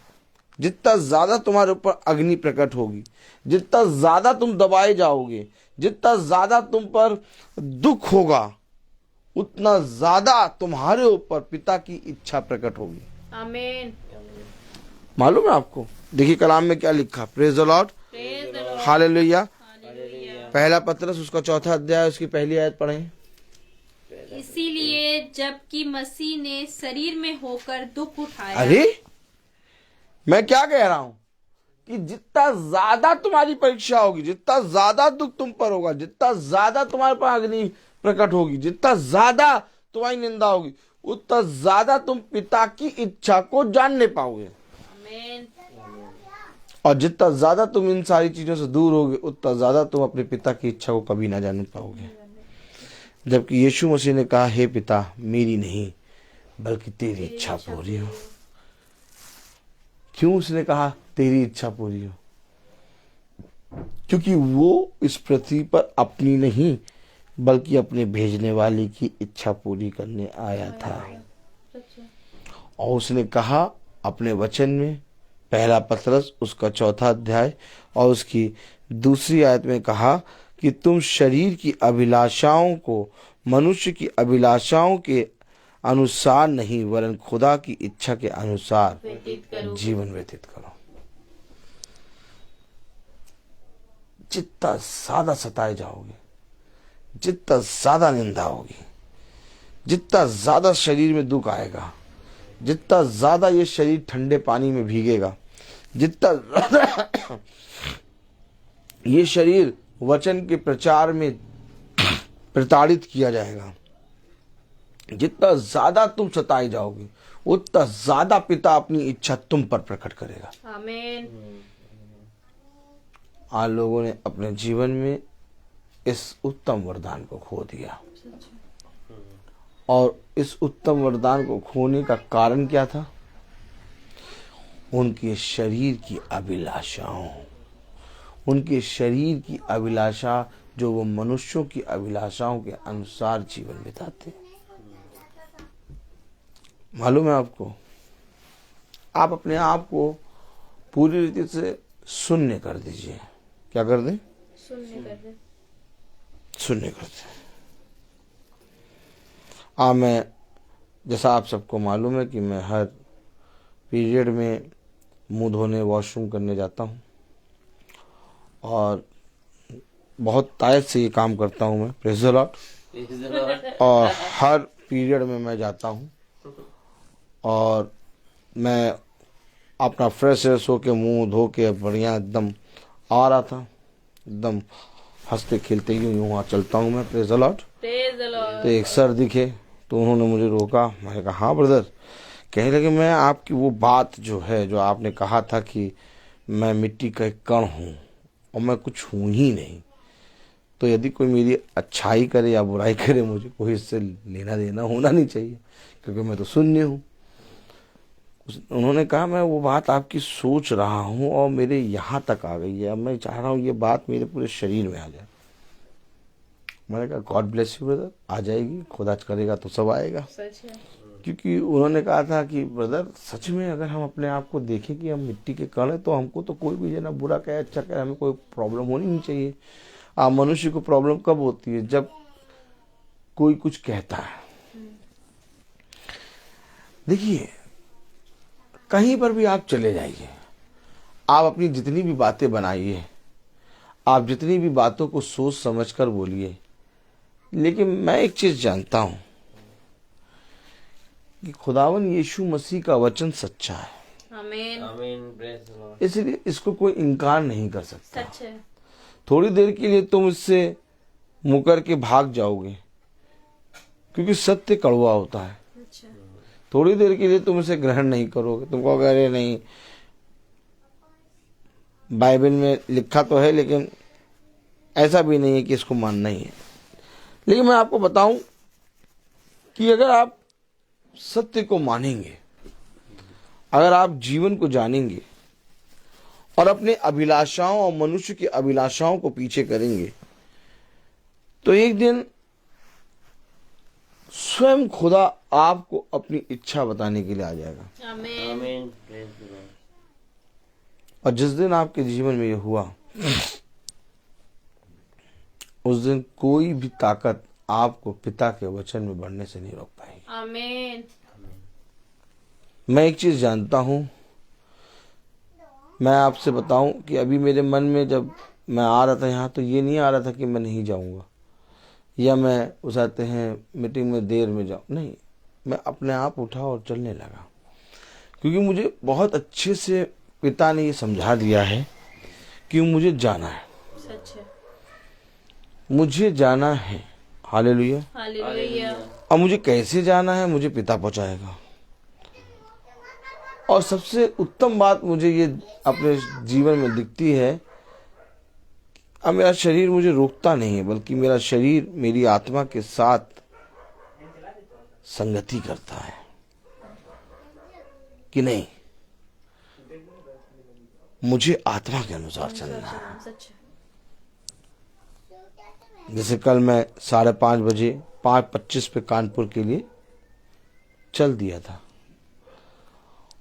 जितना ज्यादा तुम्हारे ऊपर अग्नि प्रकट होगी, जितना ज्यादा तुम दबाए जाओगे, जितना ज्यादा तुम पर दुख होगा, उतना ज्यादा तुम्हारे ऊपर पिता की इच्छा प्रकट होगी।
आमीन।
मालूम है आपको? देखिए कलाम में क्या लिखा। Praise the Lord,
praise the lord.
Hallelujah.
Hallelujah.
पहला पत्रस उसका 4था अध्याय, उसकी पहली आयत पढ़ें।
इसीलिए जबकि मसीह ने शरीर में होकर दुख उठाया।
अरे, मैं क्या कह रहा हूं कि जितना ज्यादा तुम्हारी परीक्षा होगी, जितना ज्यादा दुख तुम पर होगा, जितना ज्यादा तुम्हारे पर अग्नि प्रकट होगी, जितना ज्यादा तुम्हारी निंदा होगी, उतना ज्यादा तुम पिता की इच्छा को जानने पाओगे।
आमीन।
और जितना ज्यादा तुम इन सारी चीजों से दूर होगे, उतना ज्यादा तुम अपने पिता की इच्छा को कभी ना जान पाओगे। जबकि यीशु मसीह ने कहा, हे पिता, मेरी नहीं बल्कि तेरी इच्छा पूरी हो। क्यों उसने कहा तेरी इच्छा पूरी हो? क्योंकि वो इस पृथ्वी पर अपनी नहीं बल्कि अपने भेजने वाले की इच्छा पूरी करने आया था। और उसने कहा अपने वचन में, पहला पत्रस उसका 4था अध्याय और उसकी दूसरी आयत में कहा कि तुम शरीर की अभिलाषाओं को मनुष्य की अभिलाषाओं के अनुसार नहीं वरन खुदा की इच्छा के अनुसार जीवन व्यतीत करो। जितना ज्यादा सताए जाओगे, जितना ज्यादा निंदा होगी, जितना ज्यादा शरीर में दुख आएगा, जितना ज्यादा ये शरीर ठंडे पानी में भीगेगा, जितना ज्यादा ये शरीर वचन के प्रचार में प्रताड़ित किया जाएगा, जितना ज्यादा तुम सताए जाओगे, उतना ज्यादा पिता अपनी इच्छा तुम पर प्रकट करेगा।
आमीन।
आज लोगों ने अपने जीवन में इस उत्तम वरदान को खो दिया। और इस उत्तम वरदान को खोने का कारण क्या था? उनके शरीर की अभिलाषाओं, उनके शरीर की अभिलाषा, जो वो मनुष्यों की अभिलाषाओं के अनुसार जीवन बिताते। मालूम है आपको? आप अपने आप को पूरी रीति से शून्य कर दीजिए। क्या कर दें?
शून्य कर दे।
शून्य कर दें। मैं, जैसा आप सबको मालूम है कि मैं हर पीरियड में मुंह धोने वॉशरूम करने जाता हूँ और बहुत तायत से ये काम करता हूँ मैं। Praise the Lord. और हर पीरियड में मैं जाता हूँ और मैं अपना फ्रेश होके मुंह धो के बढ़िया एकदम आ रहा था, एकदम हंसते खेलते यूं वहाँ चलता हूँ मैं, praise the Lord.
Praise the Lord.
तो एक सर दिखे तो उन्होंने मुझे रोका। मैंने कहा हाँ ब्रदर। कहने लगे मैं आपकी वो बात जो है, जो आपने कहा था कि मैं मिट्टी का एक कण हूँ और मैं कुछ हूँ ही नहीं, तो यदि कोई मेरी अच्छाई करे या बुराई करे, मुझे कोई इससे लेना देना होना नहीं चाहिए, क्योंकि मैं तो शून्य हूँ। उन्होंने कहा मैं वो बात आपकी सोच रहा हूँ और मेरे यहाँ तक आ गई है, अब मैं चाह रहा हूँ ये बात मेरे पूरे शरीर में आ जाए। मैंने कहा गॉड ब्लेस यू ब्रदर, आ जाएगी, खुदा करेगा तो सब आएगा।
सच है।
क्योंकि उन्होंने कहा था कि ब्रदर सच में अगर हम अपने आप को देखें कि हम मिट्टी के कण हैं, तो हमको तो कोई भी ना बुरा कहे अच्छा कहे, हमें कोई प्रॉब्लम होनी नहीं चाहिए। मनुष्य को प्रॉब्लम कब होती है? जब कोई कुछ कहता है। देखिए कहीं पर भी आप चले जाइए, आप अपनी जितनी भी बातें बनाइए, आप जितनी भी बातों को सोच समझ कर बोलिए, लेकिन मैं एक चीज जानता हूं कि खुदावन यीशु मसीह का वचन सच्चा है।
आमीन।
आमीन, प्रेज द लॉर्ड।
इसलिए इसको कोई इनकार नहीं कर सकता।
सच है।
थोड़ी देर के लिए तुम इससे मुकर के भाग जाओगे, क्योंकि सत्य कड़वा होता है।
अच्छा।
थोड़ी देर के लिए तुम इसे ग्रहण नहीं करोगे, तुम कहोगे अरे नहीं, बाइबल में लिखा तो है लेकिन ऐसा भी नहीं है कि इसको मानना ही है। लेकिन मैं आपको बताऊं कि अगर आप सत्य को मानेंगे, अगर आप जीवन को जानेंगे और अपने अभिलाषाओं और मनुष्य की अभिलाषाओं को पीछे करेंगे, तो एक दिन स्वयं खुदा आपको अपनी इच्छा बताने के लिए आ जाएगा।
आमीन।
आमीन, प्रेज द लॉर्ड।
और जिस दिन आपके जीवन में ये हुआ, उस दिन कोई भी ताकत आपको पिता के वचन में बढ़ने से नहीं रोक पाएगी।
आमीन।
मैं एक चीज जानता हूं, मैं आपसे बताऊं कि अभी मेरे मन में जब मैं आ रहा था यहाँ, तो ये नहीं आ रहा था कि मैं नहीं जाऊंगा या मैं उस आते हैं मीटिंग में देर में जाऊं, नहीं, मैं अपने आप उठा और चलने लगा, क्योंकि मुझे बहुत अच्छे से पिता ने ये समझा दिया है कि मुझे जाना है।
सच है।
मुझे जाना है। हालेलुया।
हालेलुया।
अब मुझे कैसे जाना है, मुझे पिता पहुंचाएगा। और सबसे उत्तम बात मुझे ये अपने जीवन में दिखती है, अब मेरा शरीर मुझे रोकता नहीं है, बल्कि मेरा शरीर मेरी आत्मा के साथ संगति करता है कि नहीं, मुझे आत्मा के अनुसार चलना है।
सच है।
जैसे कल मैं 5:30 बजे 5:25 पे कानपुर के लिए चल दिया था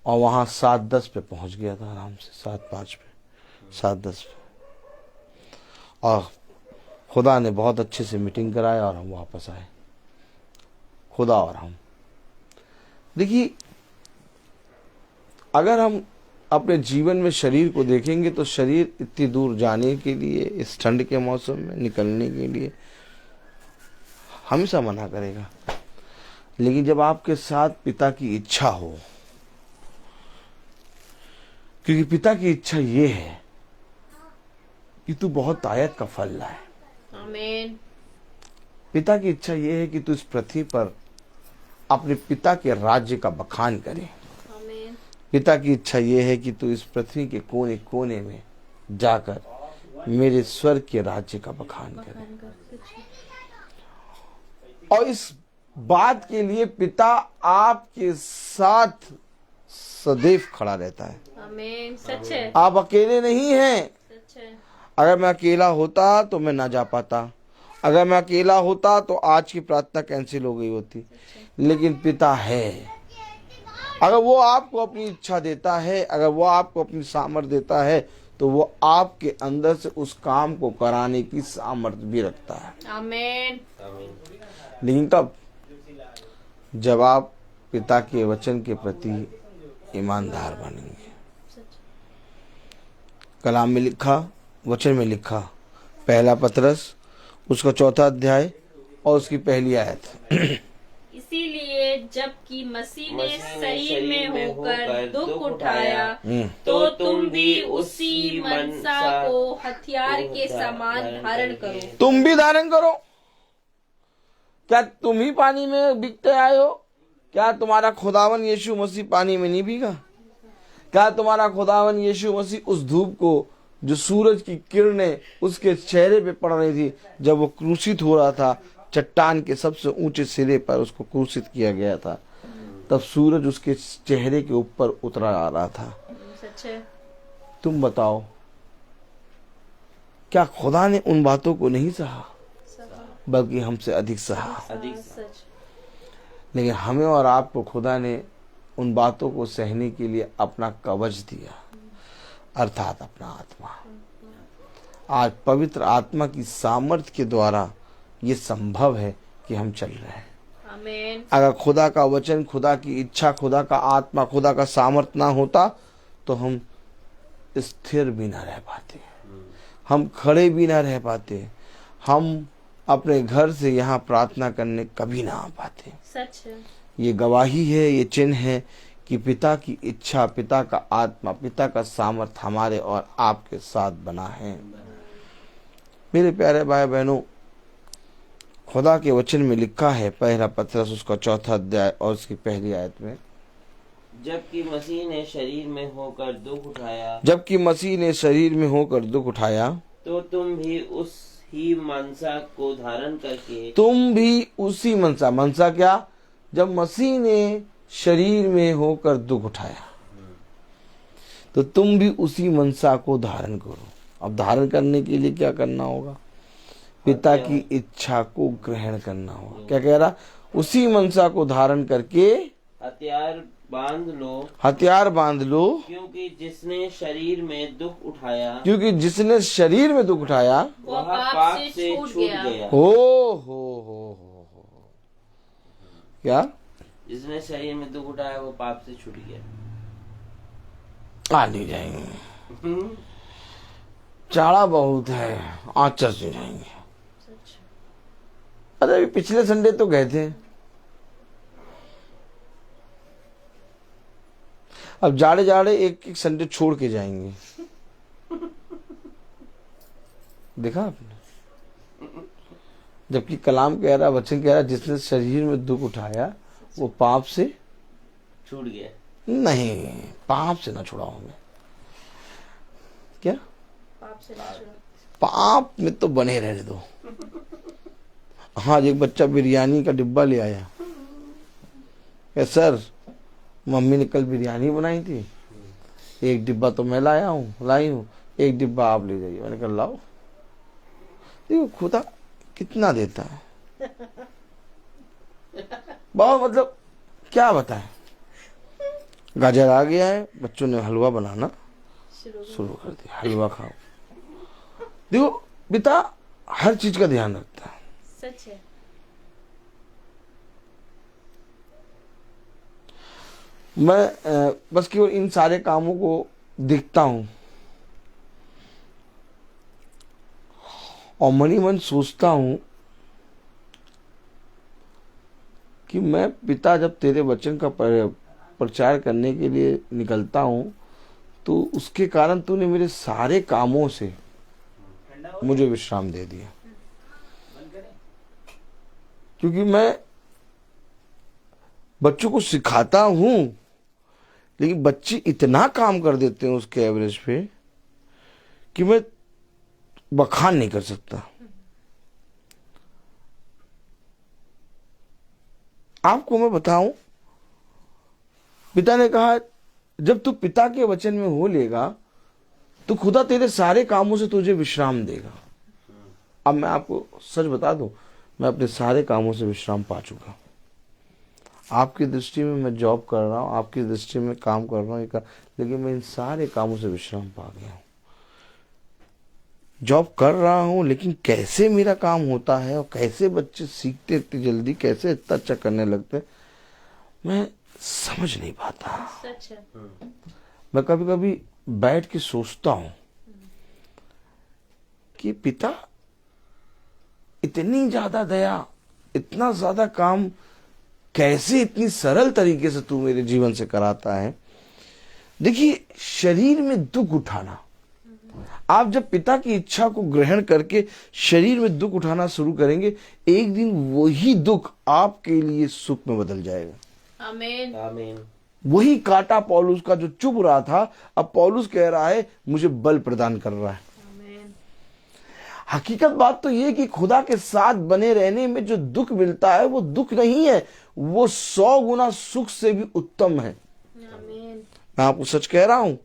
और वहां 7:10 पे पहुंच गया था आराम से, 7:05 पे, 7:10 पे। और खुदा ने बहुत अच्छे से मीटिंग कराया और हम वापस आए, खुदा और हम। देखिए अगर हम अपने जीवन में शरीर को देखेंगे, तो शरीर इतनी दूर जाने के लिए, इस ठंड के मौसम में निकलने के लिए हमेशा मना करेगा। लेकिन जब आपके साथ पिता की इच्छा हो, क्योंकि पिता की इच्छा ये है कि तू बहुत आयत का फल लाए।
आमीन।
पिता की इच्छा ये है कि तू इस पृथ्वी पर अपने पिता के राज्य का बखान करे।
आमीन।
पिता की इच्छा ये है कि तू इस पृथ्वी के कोने कोने में जाकर मेरे स्वर्ग के राज्य का बखान करे। और इस बात के लिए पिता आपके साथ सदैव खड़ा रहता है।
आमीन। सच है।
आप अकेले नहीं हैं।
सच है।
अगर मैं अकेला होता तो मैं ना जा पाता, अगर मैं अकेला होता तो आज की प्रार्थना कैंसिल हो गई होती। लेकिन पिता है, अगर वो आपको अपनी इच्छा देता है, अगर वो आपको अपनी सामर्थ्य देता है, तो वो आपके अंदर से उस काम को कराने की सामर्थ्य भी रखता है।
आमीन।
आमीन।
लेकिन तब जब आप पिता के वचन के प्रति ईमानदार बनेंगे। कलाम में लिखा, वचन में लिखा, 1 पतरस उसका 4 अध्याय और उसकी पहली आयत।
इसीलिए जबकि मसीह ने शरीर में होकर दुख उठाया, तो तुम भी उसी मनसा को हथियार के समान धारण करो।
तुम भी धारण करो। क्या तुम ही पानी में भीगते आए हो? क्या तुम्हारा खुदावन यीशु मसीह पानी में नहीं भीगा? क्या तुम्हारा खुदावन यीशु मसीह उस धूप को, जो सूरज की किरणें उसके चेहरे पे पड़ रही थी जब वो क्रूसित हो रहा था, चट्टान के सबसे ऊंचे सिरे पर उसको क्रूसित किया गया था, तब सूरज उसके चेहरे के ऊपर उतरा आ रहा था।
सच है।
तुम बताओ, क्या खुदा ने उन बातों को नहीं सहा, बल्कि हमसे अधिक सहा।
सच।
लेकिन हमें और आपको खुदा ने उन बातों को सहने के लिए अपना कवच दिया, अर्थात अपना आत्मा। आज पवित्र आत्मा की सामर्थ्य के द्वारा ये संभव है कि हम चल रहे हैं।
आमीन।
अगर खुदा का वचन, खुदा की इच्छा, खुदा का आत्मा, खुदा का सामर्थ्य ना होता तो हम स्थिर भी ना रह पाते, हम खड़े भी ना रह पाते, हम अपने घर से यहाँ प्रार्थना करने कभी ना आ पाते।
सच है।
ये गवाही है, ये चिन्ह है कि पिता की इच्छा, पिता का आत्मा, पिता का सामर्थ्य हमारे और आपके साथ बना है। मेरे प्यारे भाई बहनों, खुदा के वचन में लिखा है, पहला पतरस उसका 4 अध्याय और उसकी पहली आयत में,
जबकि मसीह ने शरीर में होकर दुख उठाया,
जबकि मसीह ने शरीर में होकर दुख उठाया,
तो तुम भी उस ही मनसा को धारण करके,
तुम भी उसी मनसा, मनसा क्या? जब मसीह ने शरीर में होकर दुख उठाया तो तुम भी उसी मनसा को धारण करो। अब धारण करने के लिए क्या करना होगा? पिता की इच्छा को ग्रहण करना होगा। क्या कह रहा? उसी मनसा को धारण करके
हथियार बांध लो,
हथियार बांध लो,
क्योंकि जिसने शरीर में दुख उठाया,
क्योंकि जिसने शरीर में दुख उठाया
वह
वह
पाप से छूट गया।
हो क्या?
जिसने शरीर में दुख उठाया वो पाप से छूट गया।
आ नहीं जाएंगे, चाड़ा बहुत है, आचर से जाएंगे।
सच।
अरे अभी पिछले संडे तो गए थे, अब जाड़े जाड़े एक एक संडे छोड़ के जाएंगे। देखा आपने? जबकि कलाम कह रहा, वचन कह रहा, जिसने शरीर में दुख उठाया वो पाप से
छूट गया।
नहीं, पाप से ना छुड़ाओ हमें। क्या?
पाप से ना छुड़ाओ।
पाप में तो बने रहने दो। हाँ, एक बच्चा बिरयानी का डिब्बा ले आया, सर मम्मी ने कल बिरयानी बनाई थी, एक डिब्बा तो मैं लाई हूँ, एक डिब्बा आप ले जाइए। मैंने कहा लाओ। देखो खुदा कितना देता है। बहुत, मतलब क्या बताएं। गाजर आ गया है, बच्चों ने हलवा बनाना शुरू कर दिया, हलवा खाओ। देखो पिता हर चीज का ध्यान रखता है।
सच है।
मैं बस केवल इन सारे कामों को देखता हूं और मन ही मन सोचता हूं कि मैं पिता, जब तेरे वचन का प्रचार करने के लिए निकलता हूं तो उसके कारण तूने मेरे सारे कामों से मुझे विश्राम दे दिया। क्योंकि मैं बच्चों को सिखाता हूं, लेकिन बच्चे इतना काम कर देते हैं उसके एवरेज पे कि मैं बखान नहीं कर सकता। आपको मैं बताऊं, पिता ने कहा जब तू पिता के वचन में हो लेगा तो खुदा तेरे सारे कामों से तुझे विश्राम देगा। अब मैं आपको सच बता दूं, मैं अपने सारे कामों से विश्राम पा चुका। आपकी दृष्टि में मैं जॉब कर रहा हूँ, आपकी दृष्टि में काम कर रहा हूँ, लेकिन मैं इन सारे कामों से विश्राम पा गया हूँ। जॉब कर रहा हूँ, लेकिन कैसे मेरा काम होता है और कैसे बच्चे सीखते इतनी जल्दी, कैसे इतना अच्छा करने लगते, मैं समझ नहीं पाता।
सच है।
मैं कभी कभी बैठ के सोचता हूँ कि पिता इतनी ज्यादा दया, इतना ज्यादा काम कैसे इतनी सरल तरीके से तू मेरे जीवन से कराता है। देखिए, शरीर में दुख उठाना, आप जब पिता की इच्छा को ग्रहण करके शरीर में दुख उठाना शुरू करेंगे, एक दिन वही दुख आपके लिए सुख में बदल जाएगा।
आमीन।
आमीन।
वही कांटा पौलुस का जो चुभ रहा था, अब पौलुस कह रहा है मुझे बल प्रदान कर रहा है।
आमीन।
हकीकत बात तो ये कि खुदा के साथ बने रहने में जो दुख मिलता है वो दुख नहीं है, वो 100 गुना सुख से भी उत्तम है।
आमीन।
मैं आपको सच कह रहा हूं,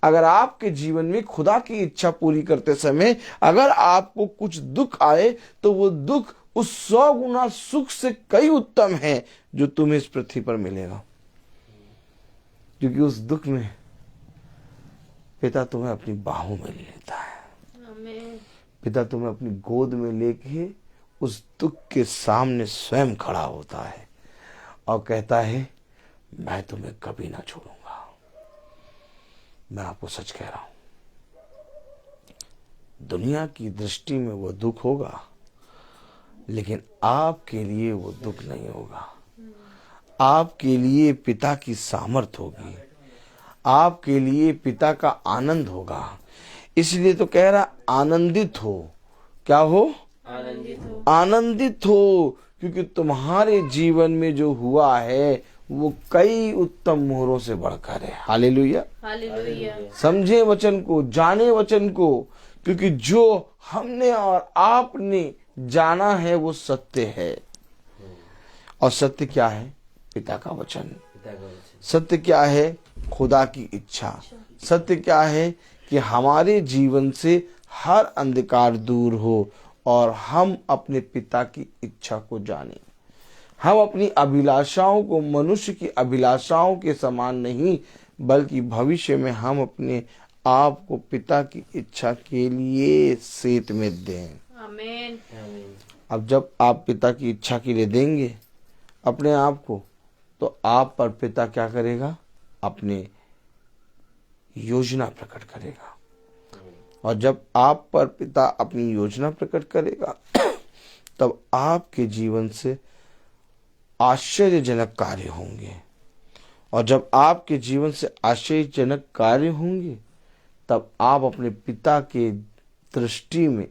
अगर आपके जीवन में खुदा की इच्छा पूरी करते समय अगर आपको कुछ दुख आए तो वो दुख उस 100 गुना सुख से कई उत्तम है जो तुम्हें इस पृथ्वी पर मिलेगा। क्योंकि उस दुख में पिता तुम्हें अपनी बाहों में ले लेता है।
आमीन।
पिता तुम्हें अपनी गोद में लेके उस दुख के सामने स्वयं खड़ा होता है और कहता है मैं तुम्हें कभी ना छोड़ूंगा। मैं आपको सच कह रहा हूं, दुनिया की दृष्टि में वो दुख होगा, लेकिन आपके लिए वो दुख नहीं होगा। आपके लिए पिता की सामर्थ होगी, आपके लिए पिता का आनंद होगा। इसलिए तो कह रहा आनंदित हो। क्या हो?
आनंदित हो।
आनंदित हो, क्योंकि तुम्हारे जीवन में जो हुआ है वो कई उत्तम मोहरों से बढ़कर है। हालेलुया।
हालेलुया।
समझे वचन को, जाने वचन को, क्योंकि जो हमने और आपने जाना है वो सत्य है। और सत्य क्या है? पिता का वचन।
पिता का वचन।
सत्य क्या है? खुदा की इच्छा। सत्य क्या है? कि हमारे जीवन से हर अंधकार दूर हो और हम अपने पिता की इच्छा को जानें। हम अपनी अभिलाषाओं को मनुष्य की अभिलाषाओं के समान नहीं, बल्कि भविष्य में हम अपने आप को पिता की इच्छा के लिए सेत में दें।
आमीन।
आमीन।
अब जब आप पिता की इच्छा के लिए देंगे अपने आप को, तो आप पर पिता क्या करेगा? अपने योजना प्रकट करेगा। और जब आप पर पिता अपनी योजना प्रकट करेगा तब आपके जीवन से आश्चर्यजनक कार्य होंगे। और जब आपके जीवन से आश्चर्यजनक कार्य होंगे तब आप अपने पिता के दृष्टि में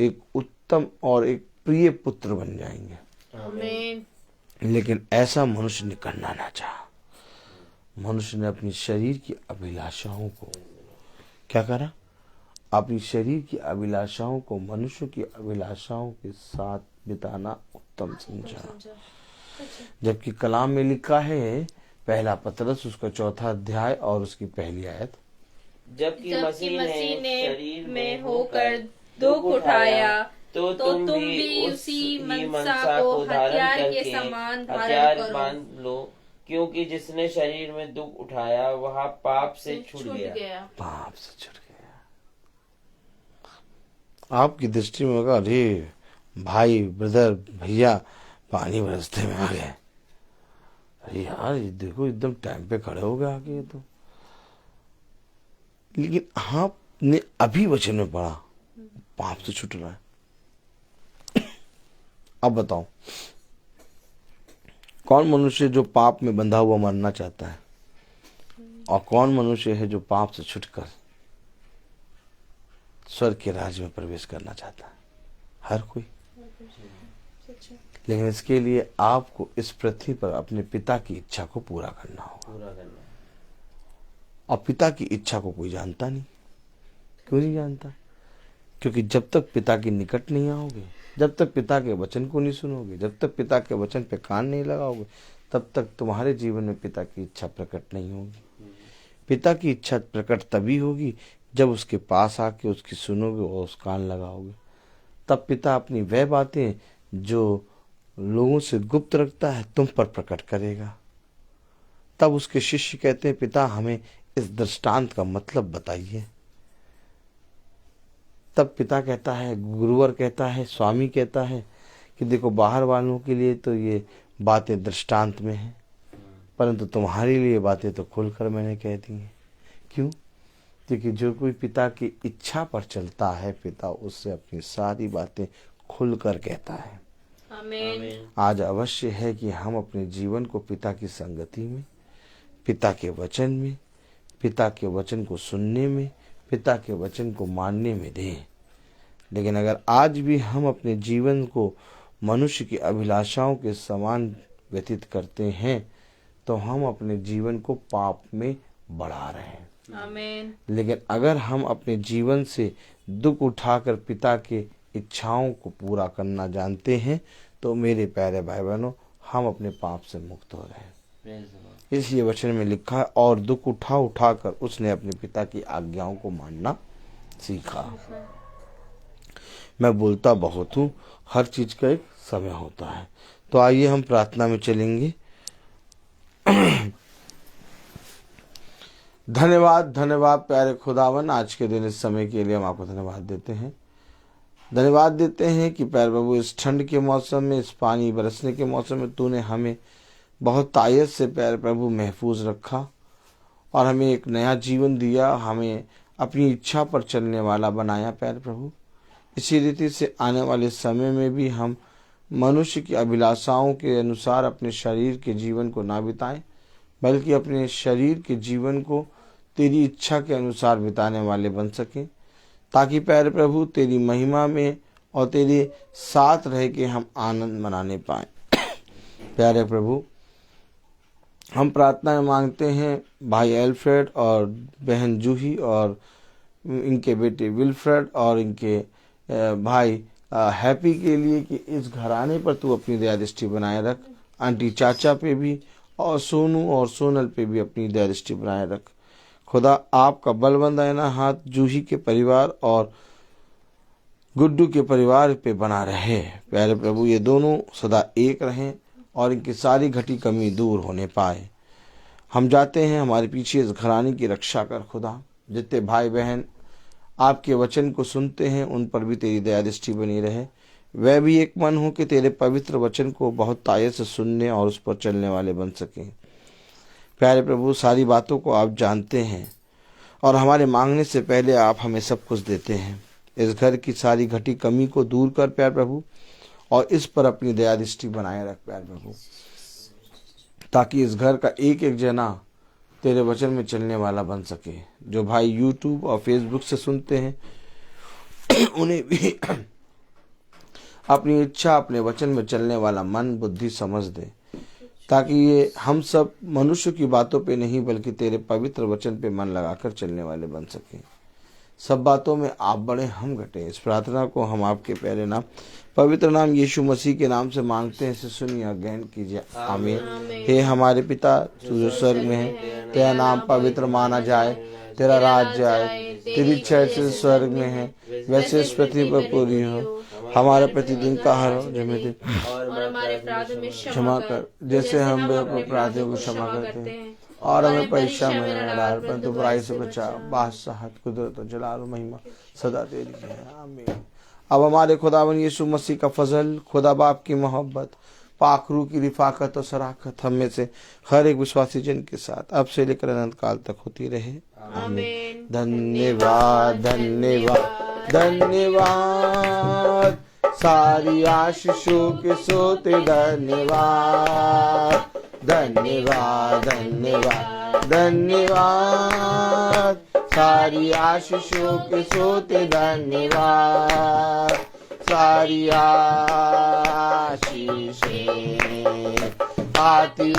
एक उत्तम और एक प्रिय पुत्र बन जाएंगे।
आमीन।
लेकिन ऐसा मनुष्य ने करना ना चाहा। मनुष्य ने अपनी शरीर की अभिलाषाओं को क्या करा? अपनी शरीर की अभिलाषाओं को मनुष्य की अभिलाषाओं के साथ बिताना उत्तम समझा। जबकि कलाम में लिखा है, पहला पतरस उसका 4 अध्याय और उसकी पहली आयत,
जबकि मसीह ने शरीर में होकर
दुख उठाया
तो तुम भी उसी मनसा को धारण
के
करके
समान धारण
हथियार
करो।
बांध लो, क्योंकि जिसने शरीर में दुख उठाया वह पाप से छूट गया।
पाप से छूट गया। आपकी दृष्टि में होगा, अरे भाई, ब्रदर, भैया पानी बरसते में आ गए। अरे यार, ये देखो एकदम टाइम पे खड़े हो गए आगे ये तो। लेकिन आपने अभी वचन में पढ़ा पाप से छूट रहा है। अब बताओ, कौन मनुष्य जो पाप में बंधा हुआ मरना चाहता है? और कौन मनुष्य है जो पाप से छुटकर स्वर्ग के राज्य में प्रवेश करना चाहता है? हर कोई। लेकिन इसके लिए आपको इस पृथ्वी पर अपने पिता की इच्छा को पूरा करना होगा। और पिता की इच्छा को कोई जानता नहीं। क्यों नहीं जानता? क्योंकि जब तक पिता के निकट नहीं आओगे, जब तक पिता के वचन को नहीं सुनोगे, जब तक पिता के वचन पे कान नहीं लगाओगे, तब तक तुम्हारे जीवन में पिता की इच्छा प्रकट नहीं होगी। पिता की इच्छा प्रकट तभी होगी जब उसके पास आके उसकी सुनोगे और उस कान लगाओगे। तब पिता अपनी वह बातें जो लोगों से गुप्त रखता है तुम पर प्रकट करेगा। तब उसके शिष्य कहते हैं, पिता हमें इस दृष्टांत का मतलब बताइए। तब पिता कहता है, गुरुवर कहता है, स्वामी कहता है कि देखो, बाहर वालों के लिए तो ये बातें दृष्टांत में हैं, परंतु तुम्हारे लिए बातें तो खुलकर मैंने कह दी हैं। क्यों? क्योंकि जो कोई पिता की इच्छा पर चलता है, पिता उससे अपनी सारी बातें खुलकर कहता है।
आमीन।
आज अवश्य है कि हम अपने जीवन को पिता की संगति में, पिता के वचन में, पिता के वचन को सुनने में, पिता के वचन को मानने में दें। लेकिन अगर आज भी हम अपने जीवन को मनुष्य की अभिलाषाओं के समान व्यतीत करते हैं तो हम अपने जीवन को पाप में बढ़ा रहे हैं।
आमीन।
लेकिन अगर हम अपने जीवन से दुख उठाकर पिता के इच्छाओं को पूरा करना जानते हैं तो मेरे प्यारे भाई बहनों, हम अपने पाप से मुक्त हो रहे हैं।
Praise the Lord.
इसलिए वचन में लिखा है, और दुख उठा उठाकर उसने अपने पिता की आज्ञाओं को मानना सीखा। मैं बोलता बहुत हूँ, हर चीज का एक समय होता है। तो आइए हम प्रार्थना में चलेंगे। धन्यवाद धन्यवाद प्यारे खुदावन, आज के दिन इस समय के लिए हम आपको धन्यवाद देते हैं। धन्यवाद देते हैं कि प्यारे प्रभु, इस ठंड के मौसम में, इस पानी बरसने के मौसम में तूने हमें बहुत तायत से प्यारे प्रभु महफूज रखा और हमें एक नया जीवन दिया, हमें अपनी इच्छा पर चलने वाला बनाया प्यारे प्रभु। इसी रीति से आने वाले समय में भी हम मनुष्य की अभिलाषाओं के अनुसार अपने शरीर के जीवन को ना बिताएं, बल्कि अपने शरीर के जीवन को तेरी इच्छा के अनुसार बिताने वाले बन सकें, ताकि प्यारे प्रभु तेरी महिमा में और तेरे साथ रह के हम आनंद मनाने पाएं। प्यारे प्रभु, हम प्रार्थना में मांगते हैं भाई एल्फ्रेड और बहन जूही और इनके बेटे विल्फ्रेड और इनके भाई हैप्पी के लिए कि इस घराने पर तू अपनी दया दृष्टि बनाए रख। आंटी चाचा पे भी और सोनू और सोनल पे भी अपनी दया दृष्टि बनाए रख। खुदा, आपका बलबंद आना हाथ जूही के परिवार और गुड्डू के परिवार पे बना रहे। प्यारे प्रभु, ये दोनों सदा एक रहें और इनकी सारी घटी कमी दूर होने पाए। हम जाते हैं, हमारे पीछे इस घराने की रक्षा कर खुदा। जितने भाई बहन आपके वचन को सुनते हैं उन पर भी तेरी दया दृष्टि बनी रहे। वह भी एक मन हो कि तेरे पवित्र वचन को बहुत तायत से सुनने और उस पर चलने वाले बन सकें। प्यारे प्रभु, सारी बातों को आप जानते हैं और हमारे मांगने से पहले आप हमें सब कुछ देते हैं। इस घर की सारी घटी कमी को दूर कर प्यारे प्रभु, और इस पर अपनी दया दृष्टि बनाए रख प्यारे प्रभु, ताकि इस घर का एक एक जना तेरे वचन में चलने वाला बन सके। जो भाई यूट्यूब और फेसबुक से सुनते हैं उन्हें भी अपनी इच्छा, अपने वचन में चलने वाला मन, बुद्धि, समझ दे, ताकि ये हम सब मनुष्य की बातों पे नहीं बल्कि तेरे पवित्र वचन पे मन लगाकर चलने वाले बन सके। सब बातों में आप बड़े, हम घटे। इस प्रार्थना को हम आपके प्यारे नाम, पवित्र नाम यीशु मसीह के नाम से मांगते हैं, इसे सुनिए और ग्रहण कीजिए। आमीन। हे हमारे पिता तू जो स्वर्ग में है, तेरा नाम पवित्र माना जाए, तेरा राज्य आए, तेरी इच्छा जैसे स्वर्ग में है वैसे इस पृथ्वी पर पूरी हो। हमारा प्रतिदिन का आहार हमें दे
और हमारे अपराध में
क्षमा कर, जैसे हम अपने अपराधियों को क्षमा करते हैं, और हमें परीक्षा में न डाल परंतु बुराई से बचा। बादशाहत, कुदरत और जलाल और महिमा सदा तेरी है। आमीन। अब हमारे खुदावन यीशु मसीह का फजल, खुदा बाप की मोहब्बत, पाक रूह की रिफाकत और सराकत हम में से हर एक विश्वासी जन के साथ अब से लेकर अनंत काल तक होती रहे। आमीन। धन्यवाद धन्यवाद धन्यवाद, सारी आशीषों के सोते धन्यवाद। धन्यवाद धन्यवाद धन्यवाद, सारी आशीषों के सोते धन्यवाद। सारी आशीषें आती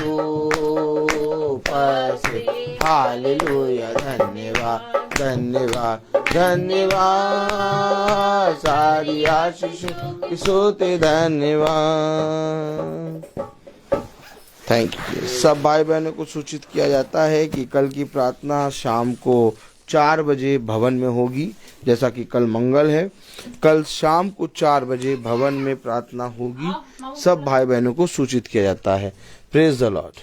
ऊपर से, हालेलुया। धन्यवाद धन्यवाद धन्यवाद, सारी आशीषों के सोते धन्यवाद। Thank you. सब भाई बहनों को सूचित किया जाता है कि कल की प्रार्थना शाम को 4 बजे भवन में होगी। जैसा कि कल मंगल है, कल शाम को 4 बजे भवन में प्रार्थना होगी। सब भाई बहनों को सूचित किया जाता है। Praise the Lord.